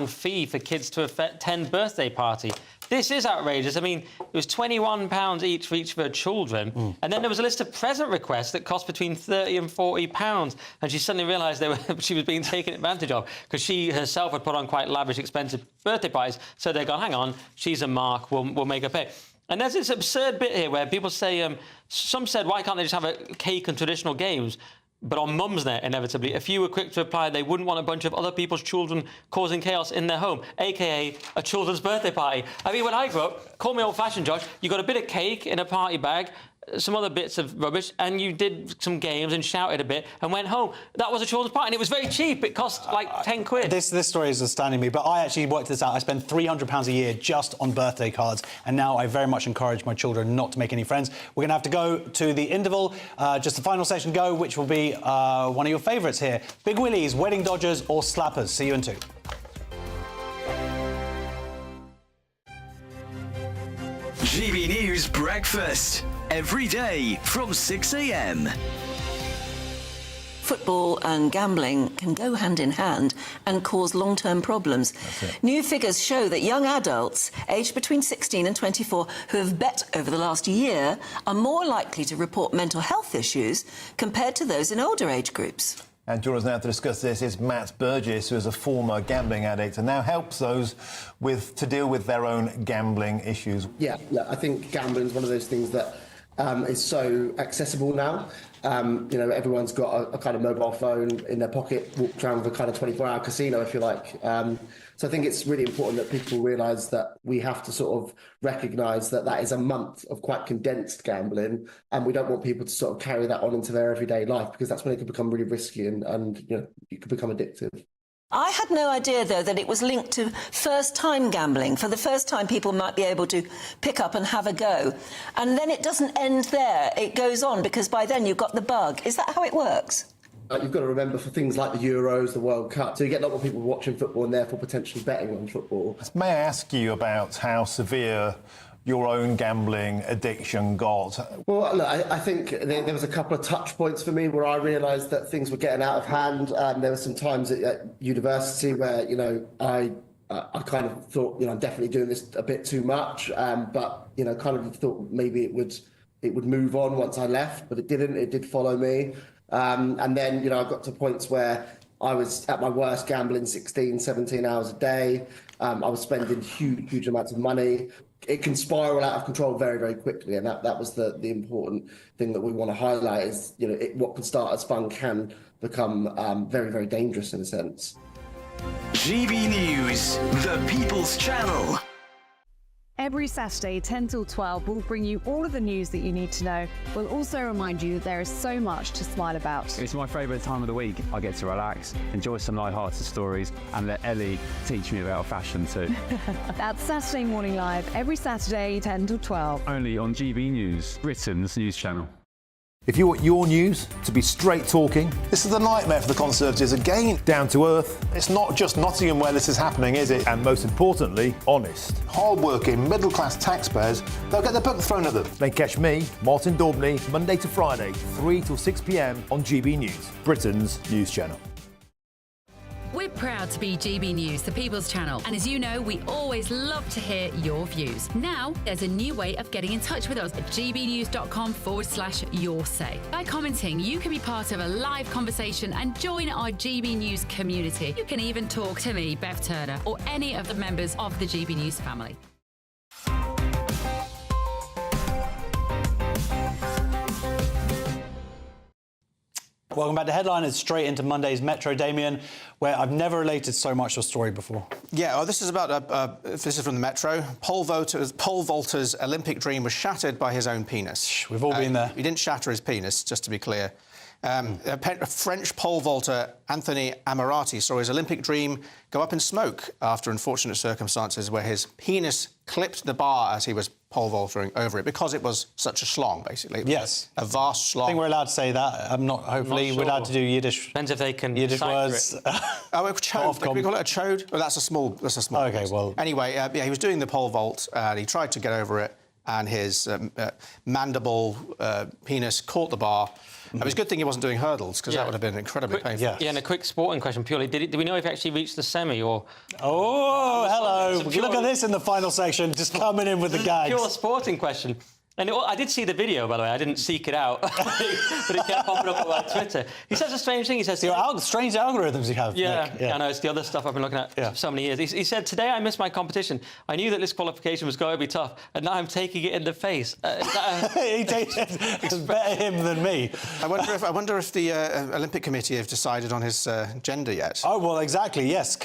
fee for kids to attend birthday party. This is outrageous. I mean, it was £21 each for each of her children. And then there was a list of present requests that cost between £30 and £40. And she suddenly realised she was being taken advantage of because she herself had put on quite lavish, expensive birthday parties. So they've gone, hang on, she's a mark, we'll make her pay. And there's this absurd bit here where people say, some said, why can't they just have a cake and traditional games? But on Mumsnet, inevitably, a few were quick to reply they wouldn't want a bunch of other people's children causing chaos in their home, a.k.a. a children's birthday party. I mean, when I grew up, call me old-fashioned, Josh, you got a bit of cake in a party bag, some other bits of rubbish, and you did some games and shouted a bit and went home. That was a children's party, and it was very cheap. It cost like 10 quid. This story is astounding me, but I actually worked this out. I spend £300 a year just on birthday cards, and now I very much encourage my children not to make any friends. We're going to have to go to the interval, just the final section go, which will be one of your favourites here. Big Willies, Wedding Dodgers or Slappers? See you in 2. GB News Breakfast. Every day from 6 a.m. Football and gambling can go hand in hand and cause long-term problems. New figures show that young adults aged between 16 and 24 who have bet over the last year are more likely to report mental health issues compared to those in older age groups. And joining us now to discuss this is Matt Burgess, who is a former gambling addict and now helps those to deal with their own gambling issues. Yeah, I think gambling is one of those things that is so accessible now. You know, everyone's got a kind of mobile phone in their pocket, walk around with a kind of 24-hour casino, if you like. So I think it's really important that people realise that we have to sort of recognise that that is a month of quite condensed gambling, and we don't want people to sort of carry that on into their everyday life, because that's when it can become really risky and you know, it could become addictive. I had no idea, though, that it was linked to first-time gambling. For the first time, people might be able to pick up and have a go. And then it doesn't end there. It goes on, because by then you've got the bug. Is that how it works? You've got to remember, for things like the Euros, the World Cup, so you get a lot more people watching football and therefore potentially betting on football. May I ask you about how severe your own gambling addiction got? Well, look, I think there was a couple of touch points for me where I realised that things were getting out of hand. There were some times at university where, you know, I kind of thought, you know, I'm definitely doing this a bit too much, but, you know, kind of thought maybe it would move on once I left, but it didn't. It did follow me. And then, you know, I got to points where I was at my worst gambling 16, 17 hours a day. I was spending huge amounts of money. It can spiral out of control very, very quickly, and that was the important thing that we want to highlight is, you know, what can start as fun can become very, very dangerous in a sense. GB News, the People's Channel. Every Saturday, 10 till 12, we'll bring you all of the news that you need to know. We'll also remind you that there is so much to smile about. It's my favourite time of the week. I get to relax, enjoy some light-hearted stories, and let Ellie teach me about fashion too. That's Saturday Morning Live, every Saturday, 10 till 12. Only on GB News, Britain's news channel. If you want your news to be straight talking, This is a nightmare for the Conservatives again. down to earth, It's not just Nottingham where this is happening, is it? and most importantly, honest, Hard-working, middle-class taxpayers, they'll get their book thrown at them. then catch me, Martin Daubney, Monday to Friday, 3 till 6 p.m. on GB News, Britain's news channel. We're proud to be GB News, the People's Channel. And as you know, we always love to hear your views. Now, there's a new way of getting in touch with us at gbnews.com/your say. By commenting, you can be part of a live conversation and join our GB News community. You can even talk to me, Bev Turner, or any of the members of the GB News family. Welcome back to Headliners, straight into Monday's Metro, Damien, where I've never related so much to a story before. Yeah, well, this is about this is from the Metro. Pole vaulter's Olympic dream was shattered by his own penis. We've all been there. He didn't shatter his penis, just to be clear. French pole vaulter Anthony Amirati saw his Olympic dream go up in smoke after unfortunate circumstances where his penis clipped the bar as he was pole vaulting over it because it was such a schlong, basically. Yes. A vast schlong. I think we're allowed to say that. Hopefully, I'm not we're allowed sure. to do Yiddish. Depends if they can Yiddish decipher words. it. Oh, a chode. Can we call it a chode? Well, that's a small. Okay, voice. well. Anyway, yeah, he was doing the pole vault. He tried to get over it, and his mandible penis caught the bar. It was a good thing he wasn't doing hurdles, because that would have been incredibly painful. Yeah, and a quick sporting question, purely. Do we know if he actually reached the semi or... Oh, hello. Look at this in the final section, just coming in with the gags. Pure sporting question. And I did see the video, by the way. I didn't seek it out, but it kept popping up on my Twitter. He says a strange thing. He says... strange algorithms you have, Yeah, Nick. I know. It's the other stuff I've been looking at for so many years. He said, today I missed my competition. I knew that this qualification was going to be tough, and now I'm taking it in the face. He takes it better him than me. I wonder if the Olympic Committee have decided on his gender yet. Oh, well, exactly, yes.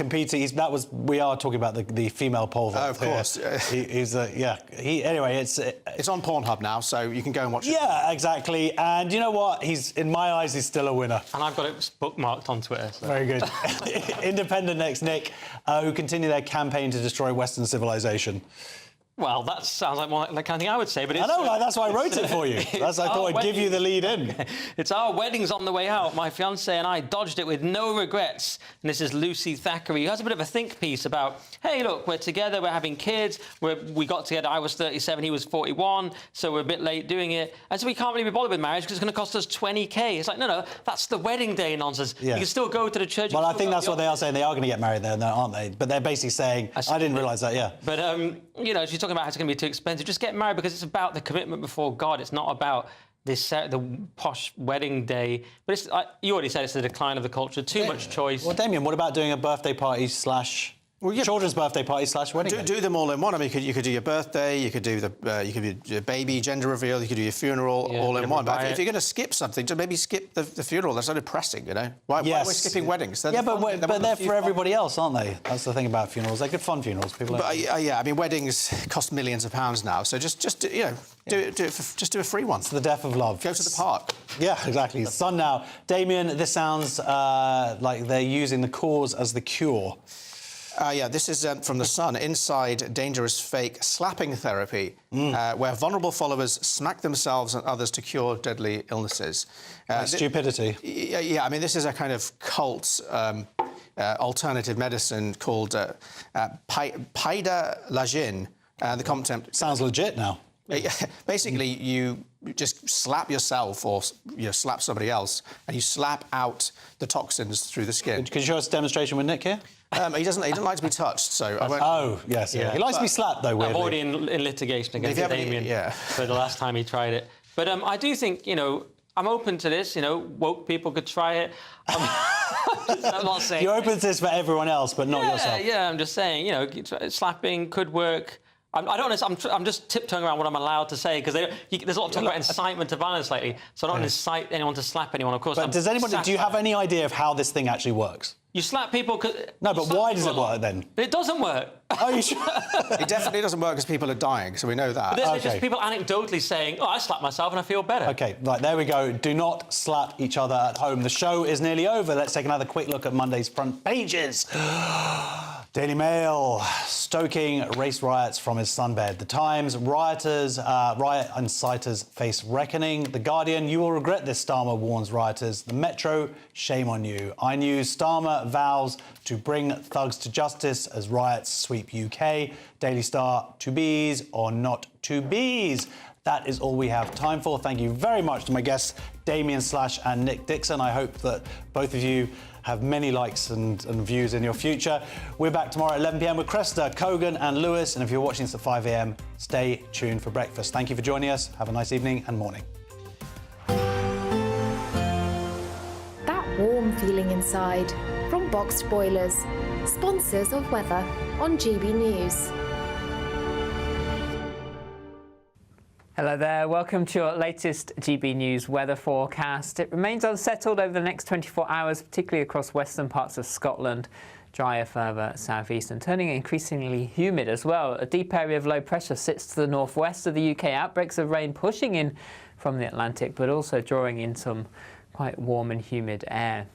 We are talking about the female pole vault. Oh, of course. Anyway, it's on porn Pornhub now, so you can go and watch it. Yeah, exactly. And you know what? In my eyes, he's still a winner. And I've got it bookmarked on Twitter. So. Very good. Independent next, Nick, who continue their campaign to destroy Western civilization. Well, that sounds like more like the kind of thing I would say, but it's... I know, that's why I wrote it for you. That's why I thought I'd give you the lead in. It's our wedding's on the way out. My fiancée and I dodged it with no regrets. And this is Lucy Thackeray, who has a bit of a think piece about, hey, look, we're together, we're having kids, we got together, I was 37, he was 41, so we're a bit late doing it. And so we can't really be bothered with marriage because it's going to cost us 20k. It's like, no, that's the wedding day nonsense. Yeah. You can still go to the church. Well, I think that's what they are saying. They are going to get married there, aren't they? But they're basically saying, I didn't realise that, yeah. But, you know, she's talking about how it's going to be too expensive. Just get married because it's about the commitment before God. It's not about this the posh wedding day. But it's, you already said it's the decline of the culture. Too much choice. Well, Damien, what about doing a birthday party / children's birthday party / wedding? Do them all in one. I mean, you could do your birthday, you could do your baby gender reveal, you could do your funeral all in one. But if you're going to skip something, just maybe skip the funeral. That's so depressing, you know. Why are we skipping weddings? But they're for everybody else, aren't they? That's the thing about funerals. They're good fun funerals. People. Yeah, I mean, weddings cost millions of pounds now. So just you know, just do a free one. It's the death of love. Go to the park. Yeah, exactly. Sun now, Damien. This sounds like they're using the cause as the cure. Yeah, this is from The Sun. Inside dangerous fake slapping therapy, where vulnerable followers smack themselves and others to cure deadly illnesses. Stupidity. Yeah, I mean, this is a kind of cult alternative medicine called Paida Lajin. The content sounds legit now. Basically, you just slap yourself or slap somebody else, and you slap out the toxins through the skin. Could you show us a demonstration with Nick here? He doesn't like to be touched, so I won't... Oh, yes, yeah. He likes to be slapped, though, weirdly. I'm already in litigation against Damien for the last time he tried it. But I do think, you know, I'm open to this, you know, woke people could try it. I'm not saying... You're open to this for everyone else, but not yourself. Yeah, I'm just saying, you know, slapping could work. I'm just tiptoeing around what I'm allowed to say, because there's a lot of talk about incitement to violence lately, so I don't incite anyone to slap anyone, of course. But do you have any idea of how this thing actually works? You slap people... No, but why does it work, then? It doesn't work. Are you sure? It definitely doesn't work because people are dying, so we know that. But there's just people anecdotally saying, I slapped myself and I feel better. OK, right, there we go. Do not slap each other at home. The show is nearly over. Let's take another quick look at Monday's front pages. Daily Mail, stoking race riots from his sunbed. The Times, riot inciters face reckoning. The Guardian, you will regret this, Starmer warns rioters. The Metro, shame on you. iNews, Starmer vows to bring thugs to justice as riots sweep UK. Daily Star, to bees or not to bees. That is all we have time for. Thank you very much to my guests, Damien Slash and Nick Dixon. I hope that both of you have many likes and views in your future. We're back tomorrow at 11 p.m. with Cresta, Kogan and Lewis. And if you're watching this at 5 a.m, stay tuned for breakfast. Thank you for joining us. Have a nice evening and morning. That warm feeling inside from Boxed Boilers, sponsors of weather on GB News. Hello there, welcome to your latest GB News weather forecast. It remains unsettled over the next 24 hours, particularly across western parts of Scotland. Drier further southeast and turning increasingly humid as well. A deep area of low pressure sits to the northwest of the UK. Outbreaks of rain pushing in from the Atlantic, but also drawing in some quite warm and humid air.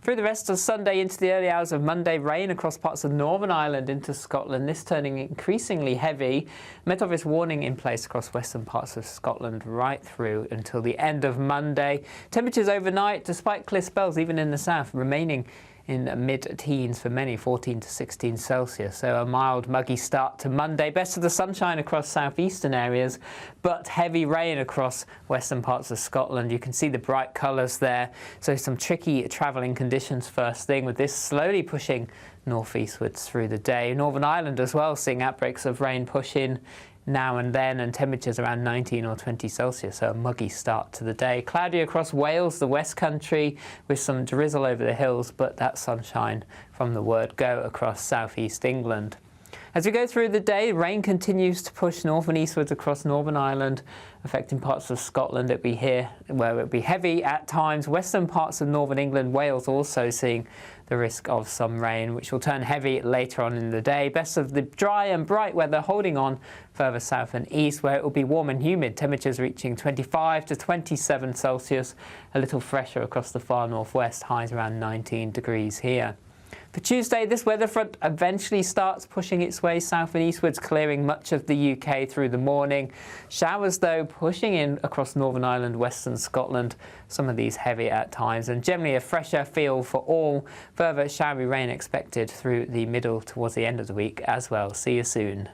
Through the rest of Sunday into the early hours of Monday, rain across parts of Northern Ireland into Scotland, this turning increasingly heavy. Met Office warning in place across western parts of Scotland right through until the end of Monday. Temperatures overnight, despite clear spells even in the south, remaining in mid-teens for many, 14 to 16 Celsius. So a mild, muggy start to Monday. Best of the sunshine across southeastern areas, but heavy rain across western parts of Scotland. You can see the bright colours there. So some tricky travelling conditions first thing, with this slowly pushing northeastwards through the day. Northern Ireland as well, seeing outbreaks of rain push in now and then, and temperatures around 19 or 20 Celsius, so a muggy start to the day. Cloudy across Wales, the West Country, with some drizzle over the hills, but that sunshine from the word go across southeast England. As we go through the day, rain continues to push north and eastwards across Northern Ireland, affecting parts of Scotland. It'll be here where it'll be heavy at times. Western parts of northern England, Wales also seeing the risk of some rain, which will turn heavy later on in the day. Best of the dry and bright weather holding on further south and east, where it will be warm and humid. Temperatures reaching 25 to 27 Celsius, a little fresher across the far northwest, highs around 19 degrees here. For Tuesday, this weather front eventually starts pushing its way south and eastwards, clearing much of the UK through the morning. Showers, though, pushing in across Northern Ireland, western Scotland, some of these heavy at times, and generally a fresher feel for all. Further showery rain expected through the middle towards the end of the week as well. See you soon.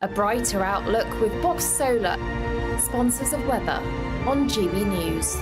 A brighter outlook with Box Solar, sponsors of weather on GB News.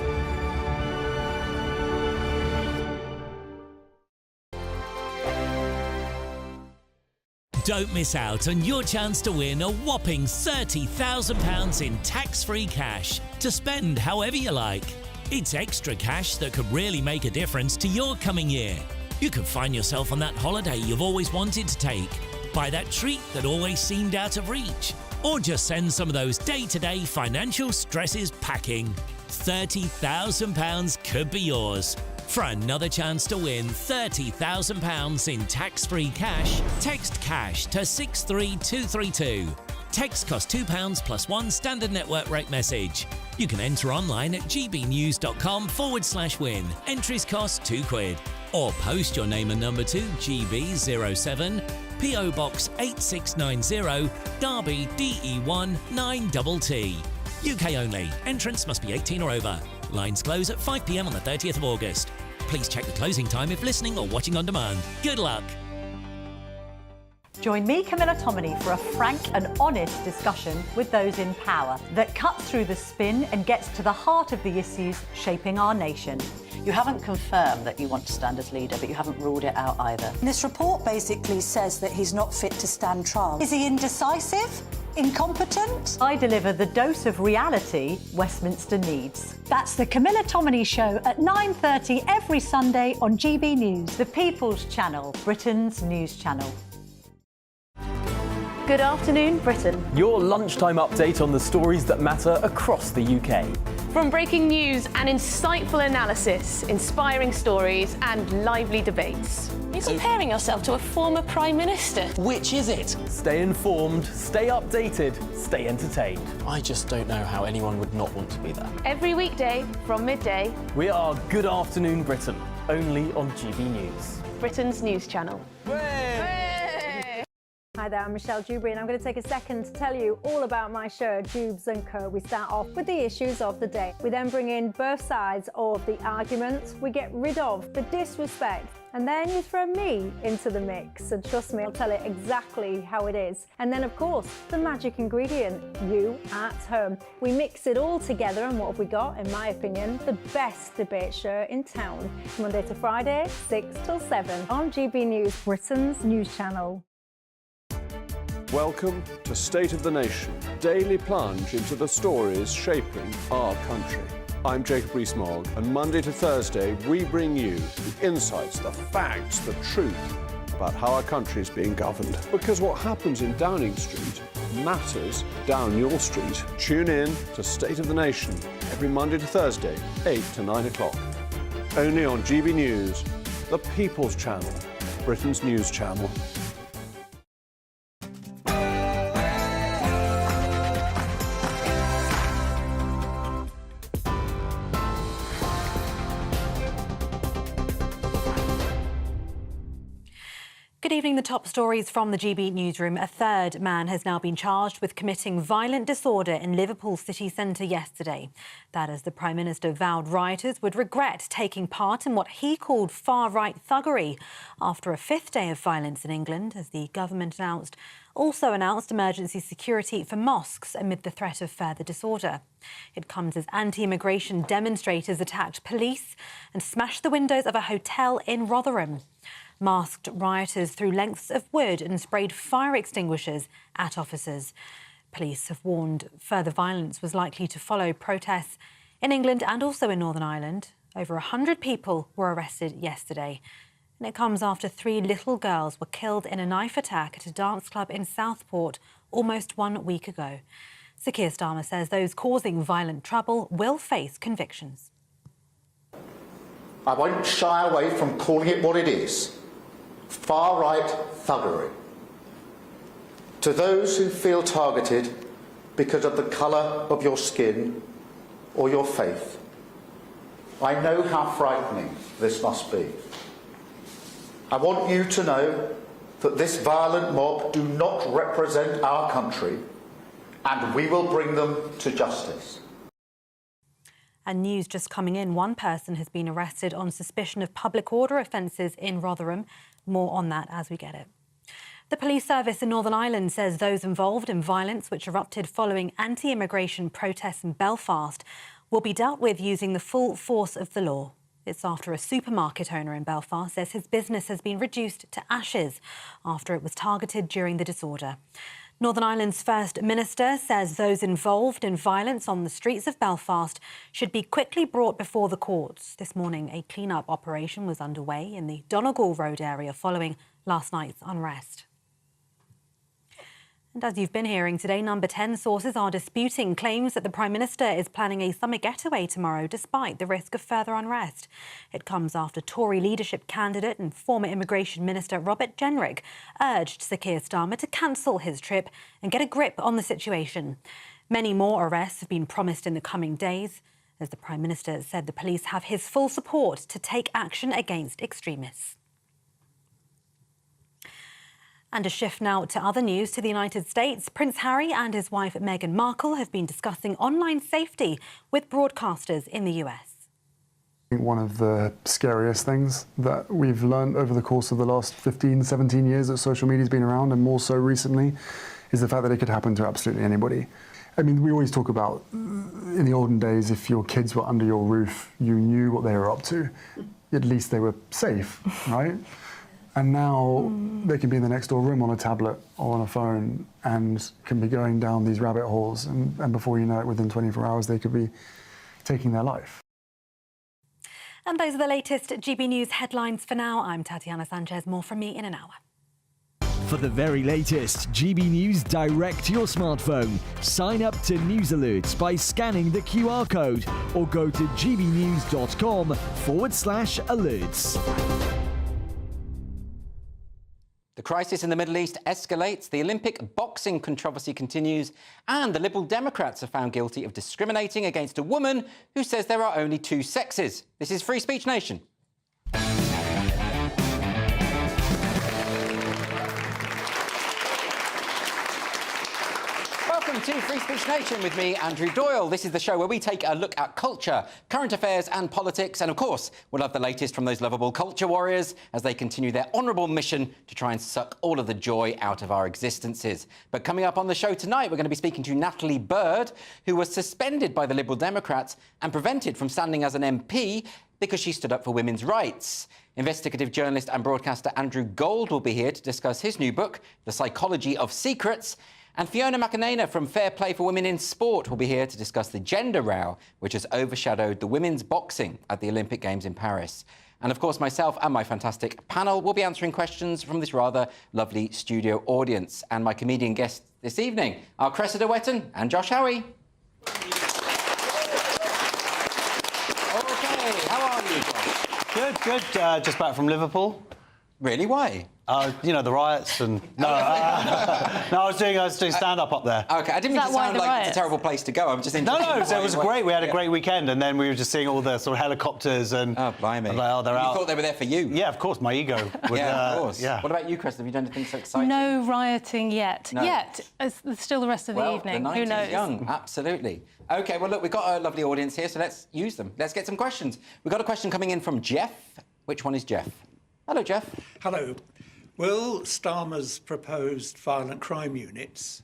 Don't miss out on your chance to win a whopping £30,000 in tax-free cash to spend however you like. It's extra cash that could really make a difference to your coming year. You could find yourself on that holiday you've always wanted to take, buy that treat that always seemed out of reach, or just send some of those day-to-day financial stresses packing. £30,000 could be yours. For another chance to win £30,000 in tax-free cash, text CASH to 63232. Text costs £2 plus one standard network rate message. You can enter online at gbnews.com/win. Entries cost £2. Or post your name and number to GB07, PO Box 8690, Derby DE1 9TT. UK only. Entrance must be 18 or over. Lines close at 5 p.m. on the 30th of August. Please check the closing time if listening or watching on demand. Good luck. Join me, Camilla Tominey, for a frank and honest discussion with those in power that cuts through the spin and gets to the heart of the issues shaping our nation. You haven't confirmed that you want to stand as leader, but you haven't ruled it out either. This report basically says that he's not fit to stand trial. Is he indecisive? Incompetent? I deliver the dose of reality Westminster needs. That's the Camilla Tominey Show at 9:30 every Sunday on GB News, the People's Channel, Britain's news channel. Good afternoon, Britain. Your lunchtime update on the stories that matter across the UK. From breaking news and insightful analysis, inspiring stories and lively debates. You're comparing yourself to a former Prime Minister. Which is it? Stay informed, stay updated, stay entertained. I just don't know how anyone would not want to be there. Every weekday from midday. We are Good Afternoon Britain, only on GB News, Britain's news channel. Hi there, I'm Michelle Dewberry and I'm going to take a second to tell you all about my show, Dubes & Co. We start off with the issues of the day. We then bring in both sides of the argument. We get rid of the disrespect. And then you throw me into the mix. And trust me, I'll tell it exactly how it is. And then, of course, the magic ingredient, you at home. We mix it all together and what have we got, in my opinion, the best debate show in town. Monday to Friday, 6 till 7 on GB News, Britain's news channel. Welcome to State of the Nation, daily plunge into the stories shaping our country. I'm Jacob Rees-Mogg, and Monday to Thursday we bring you the insights, the facts, the truth about how our country is being governed. Because what happens in Downing Street matters down your street. Tune in to State of the Nation every Monday to Thursday, 8 to 9 o'clock. Only on GB News, the People's Channel, Britain's news channel. Good evening. The top stories from the GB newsroom. A third man has now been charged with committing violent disorder in Liverpool city centre yesterday. That as the Prime Minister vowed rioters would regret taking part in what he called far-right thuggery after a fifth day of violence in England, as the government also announced emergency security for mosques amid the threat of further disorder. It comes as anti-immigration demonstrators attacked police and smashed the windows of a hotel in Rotherham. Masked rioters threw lengths of wood and sprayed fire extinguishers at officers. Police have warned further violence was likely to follow protests in England and also in Northern Ireland. Over 100 people were arrested yesterday. And it comes after 3 little girls were killed in a knife attack at a dance club in Southport almost 1 week ago. Sir Keir Starmer says those causing violent trouble will face convictions. I won't shy away from calling it what it is: far-right thuggery. To those who feel targeted because of the colour of your skin or your faith, I know how frightening this must be. I want you to know that this violent mob do not represent our country, and we will bring them to justice. And news just coming in, 1 person has been arrested on suspicion of public order offences in Rotherham. More on that as we get it. The police service in Northern Ireland says those involved in violence which erupted following anti-immigration protests in Belfast will be dealt with using the full force of the law. It's after a supermarket owner in Belfast says his business has been reduced to ashes after it was targeted during the disorder. Northern Ireland's First Minister says those involved in violence on the streets of Belfast should be quickly brought before the courts. This morning, a clean-up operation was underway in the Donegal Road area following last night's unrest. And as you've been hearing today, Number 10 sources are disputing claims that the Prime Minister is planning a summer getaway tomorrow despite the risk of further unrest. It comes after Tory leadership candidate and former Immigration Minister Robert Jenrick urged Sir Keir Starmer to cancel his trip and get a grip on the situation. Many more arrests have been promised in the coming days, as the Prime Minister said the police have his full support to take action against extremists. And a shift now to other news to the United States. Prince Harry and his wife Meghan Markle have been discussing online safety with broadcasters in the US. I think one of the scariest things that we've learned over the course of the last 15, 17 years that social media's been around, and more so recently, is the fact that it could happen to absolutely anybody. I mean, we always talk about, in the olden days, if your kids were under your roof, you knew what they were up to. At least they were safe, right? And now they can be in the next door room on a tablet or on a phone and can be going down these rabbit holes. And before you know it, within 24 hours, they could be taking their life. And those are the latest GB News headlines for now. I'm Tatiana Sanchez. More from me in an hour. For the very latest GB News direct to your smartphone, sign up to News Alerts by scanning the QR code or go to gbnews.com/alerts. The crisis in the Middle East escalates, the Olympic boxing controversy continues, and the Liberal Democrats are found guilty of discriminating against a woman who says there are only 2 sexes. This is Free Speech Nation. Welcome to Free Speech Nation with me, Andrew Doyle. This is the show where we take a look at culture, current affairs and politics, and of course, we'll have the latest from those lovable culture warriors as they continue their honourable mission to try and suck all of the joy out of our existences. But coming up on the show tonight, we're going to be speaking to Natalie Bird, who was suspended by the Liberal Democrats and prevented from standing as an MP because she stood up for women's rights. Investigative journalist and broadcaster Andrew Gold will be here to discuss his new book, The Psychology of Secrets. And Fiona McAnena from Fair Play for Women in Sport will be here to discuss the gender row which has overshadowed the women's boxing at the Olympic Games in Paris. And of course, myself and my fantastic panel will be answering questions from this rather lovely studio audience. And my comedian guests this evening are Cressida Wetton and Josh Howie. OK, how are you, Josh? Good. Just back from Liverpool. Really? Why? You know, the riots and... No, I was doing stand-up up there. OK, I didn't mean to sound like it's a terrible place to go. I'm just interested. No, so it was great. We had a great weekend, and then we were just seeing all the sort of helicopters and... Oh, blimey. Like, oh, they're out. You thought they were there for you? Yeah, of course, my ego. Would, yeah, of course. Yeah. What about you, Chris? Have you done anything so exciting? No rioting yet. No. There's still the rest of the evening. The night Who knows? is young, absolutely. OK, well, look, we've got a lovely audience here, so let's use them. Let's get some questions. We've got a question coming in from Jeff. Which one is Jeff? Hello, Jeff. Hello. Will Starmer's proposed violent crime units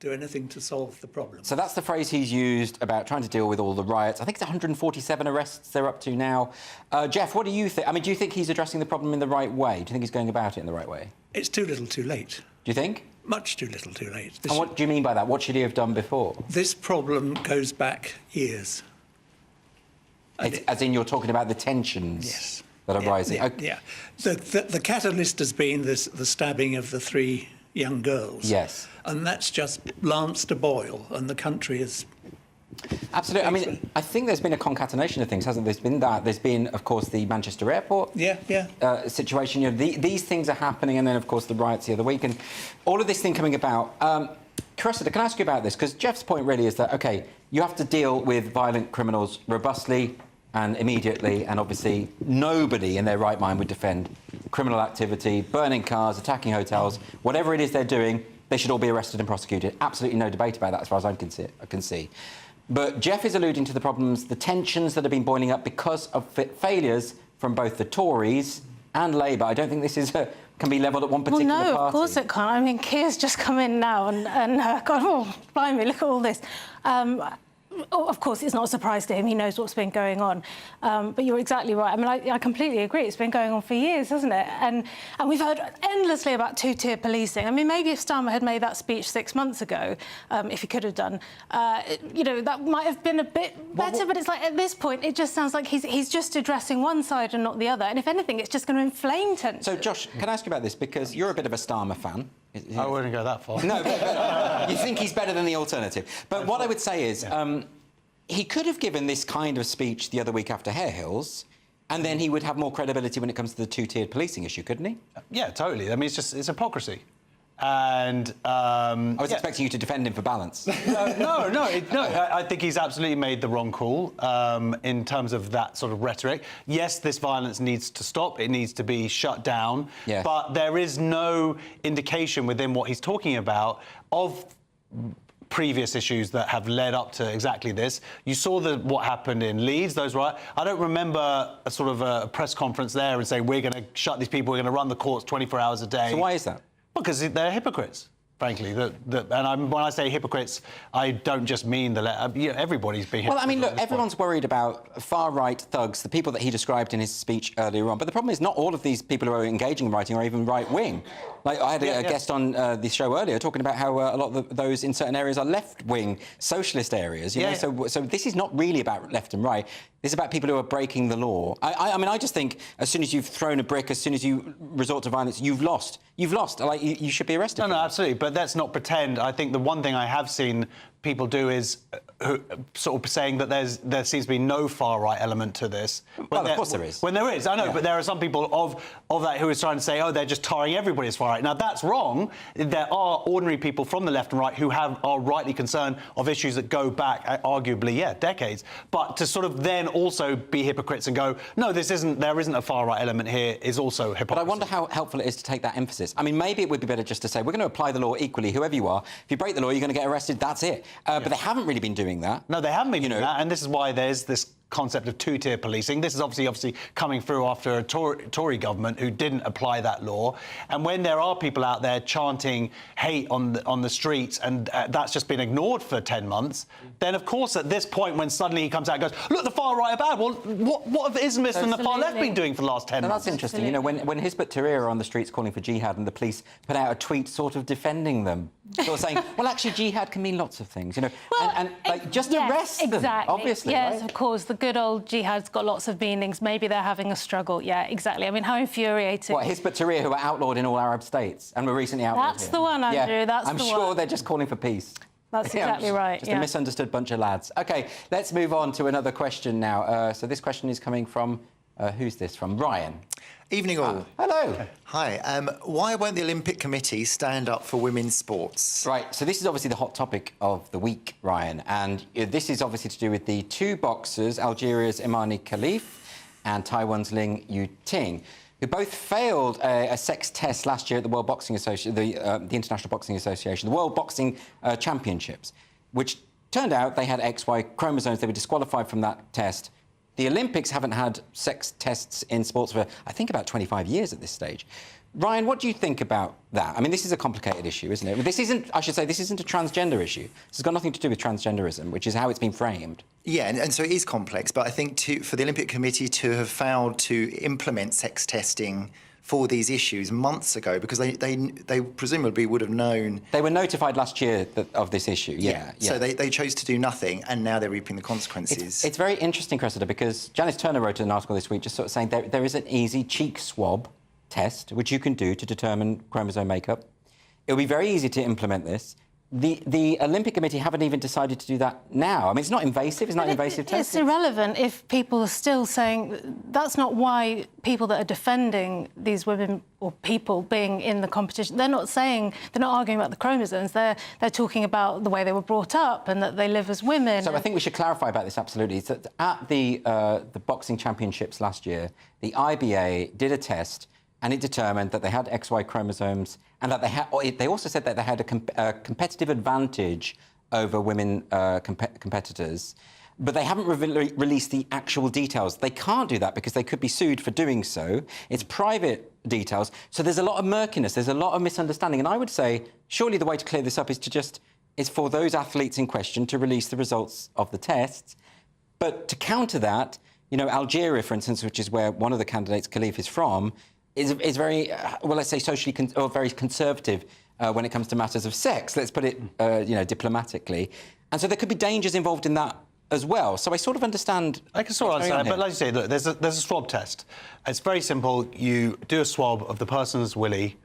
do anything to solve the problem? So that's the phrase he's used about trying to deal with all the riots. I think it's 147 arrests they're up to now. Jeff, what do you think? I mean, do you think he's addressing the problem in the right way? Do you think he's going about it in the right way? It's too little too late. Do you think? Much too little too late. And what do you mean by that? What should he have done before? This problem goes back years. As in you're talking about the tensions? Yes. that are rising. Yeah. The catalyst has been the stabbing of the 3 young girls. Yes. And that's just lanced a boil, and the country is... Absolutely. I mean, I think there's been a concatenation of things, hasn't there? There's been that. There's been, of course, the Manchester Airport situation. You know, these things are happening, and then, of course, the riots the other week, and all of this thing coming about. Cressida, can I ask you about this? Because Jeff's point really is that, OK, you have to deal with violent criminals robustly and immediately, and obviously nobody in their right mind would defend criminal activity, burning cars, attacking hotels, whatever it is they're doing, they should all be arrested and prosecuted. Absolutely no debate about that as far as I can see. But Jeff is alluding to the problems, the tensions that have been boiling up because of failures from both the Tories and Labour. I don't think this is can be levelled at one particular party. Well, no, of course it can't. I mean, Keir's just come in now and gone, oh, blimey, look at all this. Of course, it's not a surprise to him. He knows what's been going on. But you're exactly right. I mean, I completely agree. It's been going on for years, hasn't it? And we've heard endlessly about two-tier policing. I mean, maybe if Starmer had made that speech 6 months ago, if he could have done, you know, that might have been a bit better. But it's like, at this point, it just sounds like he's just addressing one side and not the other. And if anything, it's just going to inflame tension. So, Josh, can I ask you about this? Because you're a bit of a Starmer fan. I wouldn't go that far. No, but you think he's better than the alternative. But what I would say is he could have given this kind of speech the other week after Hare Hills, and then he would have more credibility when it comes to the two-tiered policing issue, couldn't he? Yeah, totally. I mean, it's hypocrisy. And I was expecting you to defend him for balance. No. I think he's absolutely made the wrong call in terms of that sort of rhetoric. Yes, this violence needs to stop. It needs to be shut down. Yes. But there is no indication within what he's talking about of previous issues that have led up to exactly this. You saw what happened in Leeds, those riots. I don't remember a sort of a press conference there and say, we're going to shut these people, we're going to run the courts 24 hours a day. So why is that? Because they're hypocrites, frankly. When I say hypocrites, I don't just mean everybody's being hypocritical. Well, I mean, look, everyone's worried about far-right thugs, the people that he described in his speech earlier on. But the problem is not all of these people who are engaging in rioting are even right-wing. Like, I had a guest on the show earlier talking about how a lot of those in certain areas are left-wing, socialist areas. You know? So this is not really about left and right. It's about people who are breaking the law. I mean, I just think as soon as you've thrown a brick, as soon as you resort to violence, you've lost. You've lost. Like, you should be arrested. No, absolutely. But let's not pretend. I think the one thing I have seen people do is sort of saying that there seems to be no far-right element to this. Well, of course there is. When there is, I know, but there are some people of that who is trying to say, oh, they're just tarring everybody as far-right. Now, that's wrong. There are ordinary people from the left and right who are rightly concerned of issues that go back, arguably, decades. But to sort of then also be hypocrites and go, no, there isn't a far-right element here, is also hypocrisy. But I wonder how helpful it is to take that emphasis. I mean, maybe it would be better just to say, we're going to apply the law equally, whoever you are. If you break the law, you're going to get arrested, that's it. But they haven't really been doing that. No, they haven't been doing that, and this is why there's this concept of two-tier policing. This is obviously coming through after a Tory government who didn't apply that law. And when there are people out there chanting hate on the streets, and that's just been ignored for 10 months, then of course at this point when suddenly he comes out and goes, look, the far right are bad. Well, what have Islamists and the far left been doing for the last 10 months? That's interesting. You know, when Hizb ut-Tahrir are on the streets calling for jihad and the police put out a tweet sort of defending them, sort of saying, well, actually, jihad can mean lots of things, you know, and like, just arrest them, exactly. Obviously, yes, right? Of course, the good old jihad's got lots of meanings. Maybe they're having a struggle. Yeah, exactly. I mean, how infuriating. What, Hizb ut-Tahrir, who were outlawed in all Arab states and were recently outlawed That's the one, Andrew, that's the one. I'm sure they're just calling for peace. That's exactly right, Just a misunderstood bunch of lads. OK, let's move on to another question now. So this question is coming from, who's this from? Ryan. Evening all. Hello. Hi. Why won't the Olympic Committee stand up for women's sports? Right, so this is obviously the hot topic of the week, Ryan, and this is obviously to do with the two boxers, Algeria's Imani Khalif and Taiwan's Ling Yuting, who both failed a sex test last year at the World Boxing Association, the International Boxing Association, the World Boxing Championships, which turned out they had XY chromosomes. They were disqualified from that test. The Olympics haven't had sex tests in sports for, I think, about 25 years at this stage. Ryan, what do you think about that? I mean, this is a complicated issue, isn't it? This isn't, I should say, this isn't a transgender issue. This has got nothing to do with transgenderism, which is how it's been framed. Yeah, and so it is complex, but I think for the Olympic Committee to have failed to implement sex testing for these issues months ago because they presumably would have known. They were notified last year of this issue, yeah. So they chose to do nothing, and now they're reaping the consequences. It's very interesting, Cressida, because Janice Turner wrote an article this week just sort of saying there is an easy cheek swab test which you can do to determine chromosome makeup. It'll be very easy to implement this. The Olympic Committee haven't even decided to do that now. I mean, it's not invasive. It's not an invasive test. It's irrelevant if people are still saying that's not why people that are defending these women or people being in the competition, they're not arguing about the chromosomes. They're talking about the way they were brought up and that they live as women. So I think we should clarify about this, absolutely. So at the boxing championships last year, the IBA did a test and it determined that they had XY chromosomes and that they also said that they had a competitive advantage over women competitors. But they haven't released the actual details. They can't do that because they could be sued for doing so. It's private details. So there's a lot of murkiness, there's a lot of misunderstanding. And I would say, surely the way to clear this up is for those athletes in question to release the results of the tests. But to counter that, you know, Algeria, for instance, which is where one of the candidates, Khalif, is from, is very, well, let's say socially or very conservative when it comes to matters of sex. Let's put it, you know, diplomatically. And so there could be dangers involved in that as well. So I sort of understand. I can sort of understand, but like you say, look, there's a swab test. It's very simple. You do a swab of the person's willy.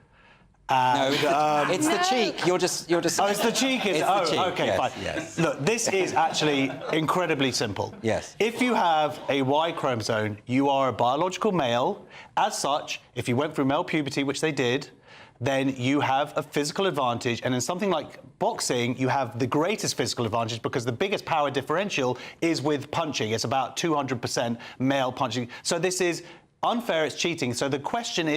And, no, it's the cheek. You're just. Oh, it's the cheek. Okay, yes, fine. Yes. Look, this is actually incredibly simple. Yes. If you have a Y chromosome, you are a biological male. As such, if you went through male puberty, which they did, then you have a physical advantage. And in something like boxing, you have the greatest physical advantage because the biggest power differential is with punching. It's about 200% male punching. So this is unfair. It's cheating. So the question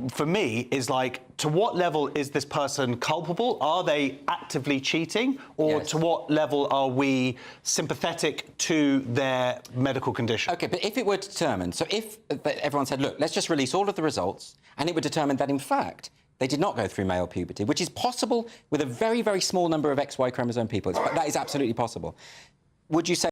for me, is like, to what level is this person culpable? Are they actively cheating? Or to what level are we sympathetic to their medical condition? OK, but if it were determined, so if everyone said, look, let's just release all of the results, and it were determined that, in fact, they did not go through male puberty, which is possible with a very, very small number of XY chromosome people. That is absolutely possible. Would you say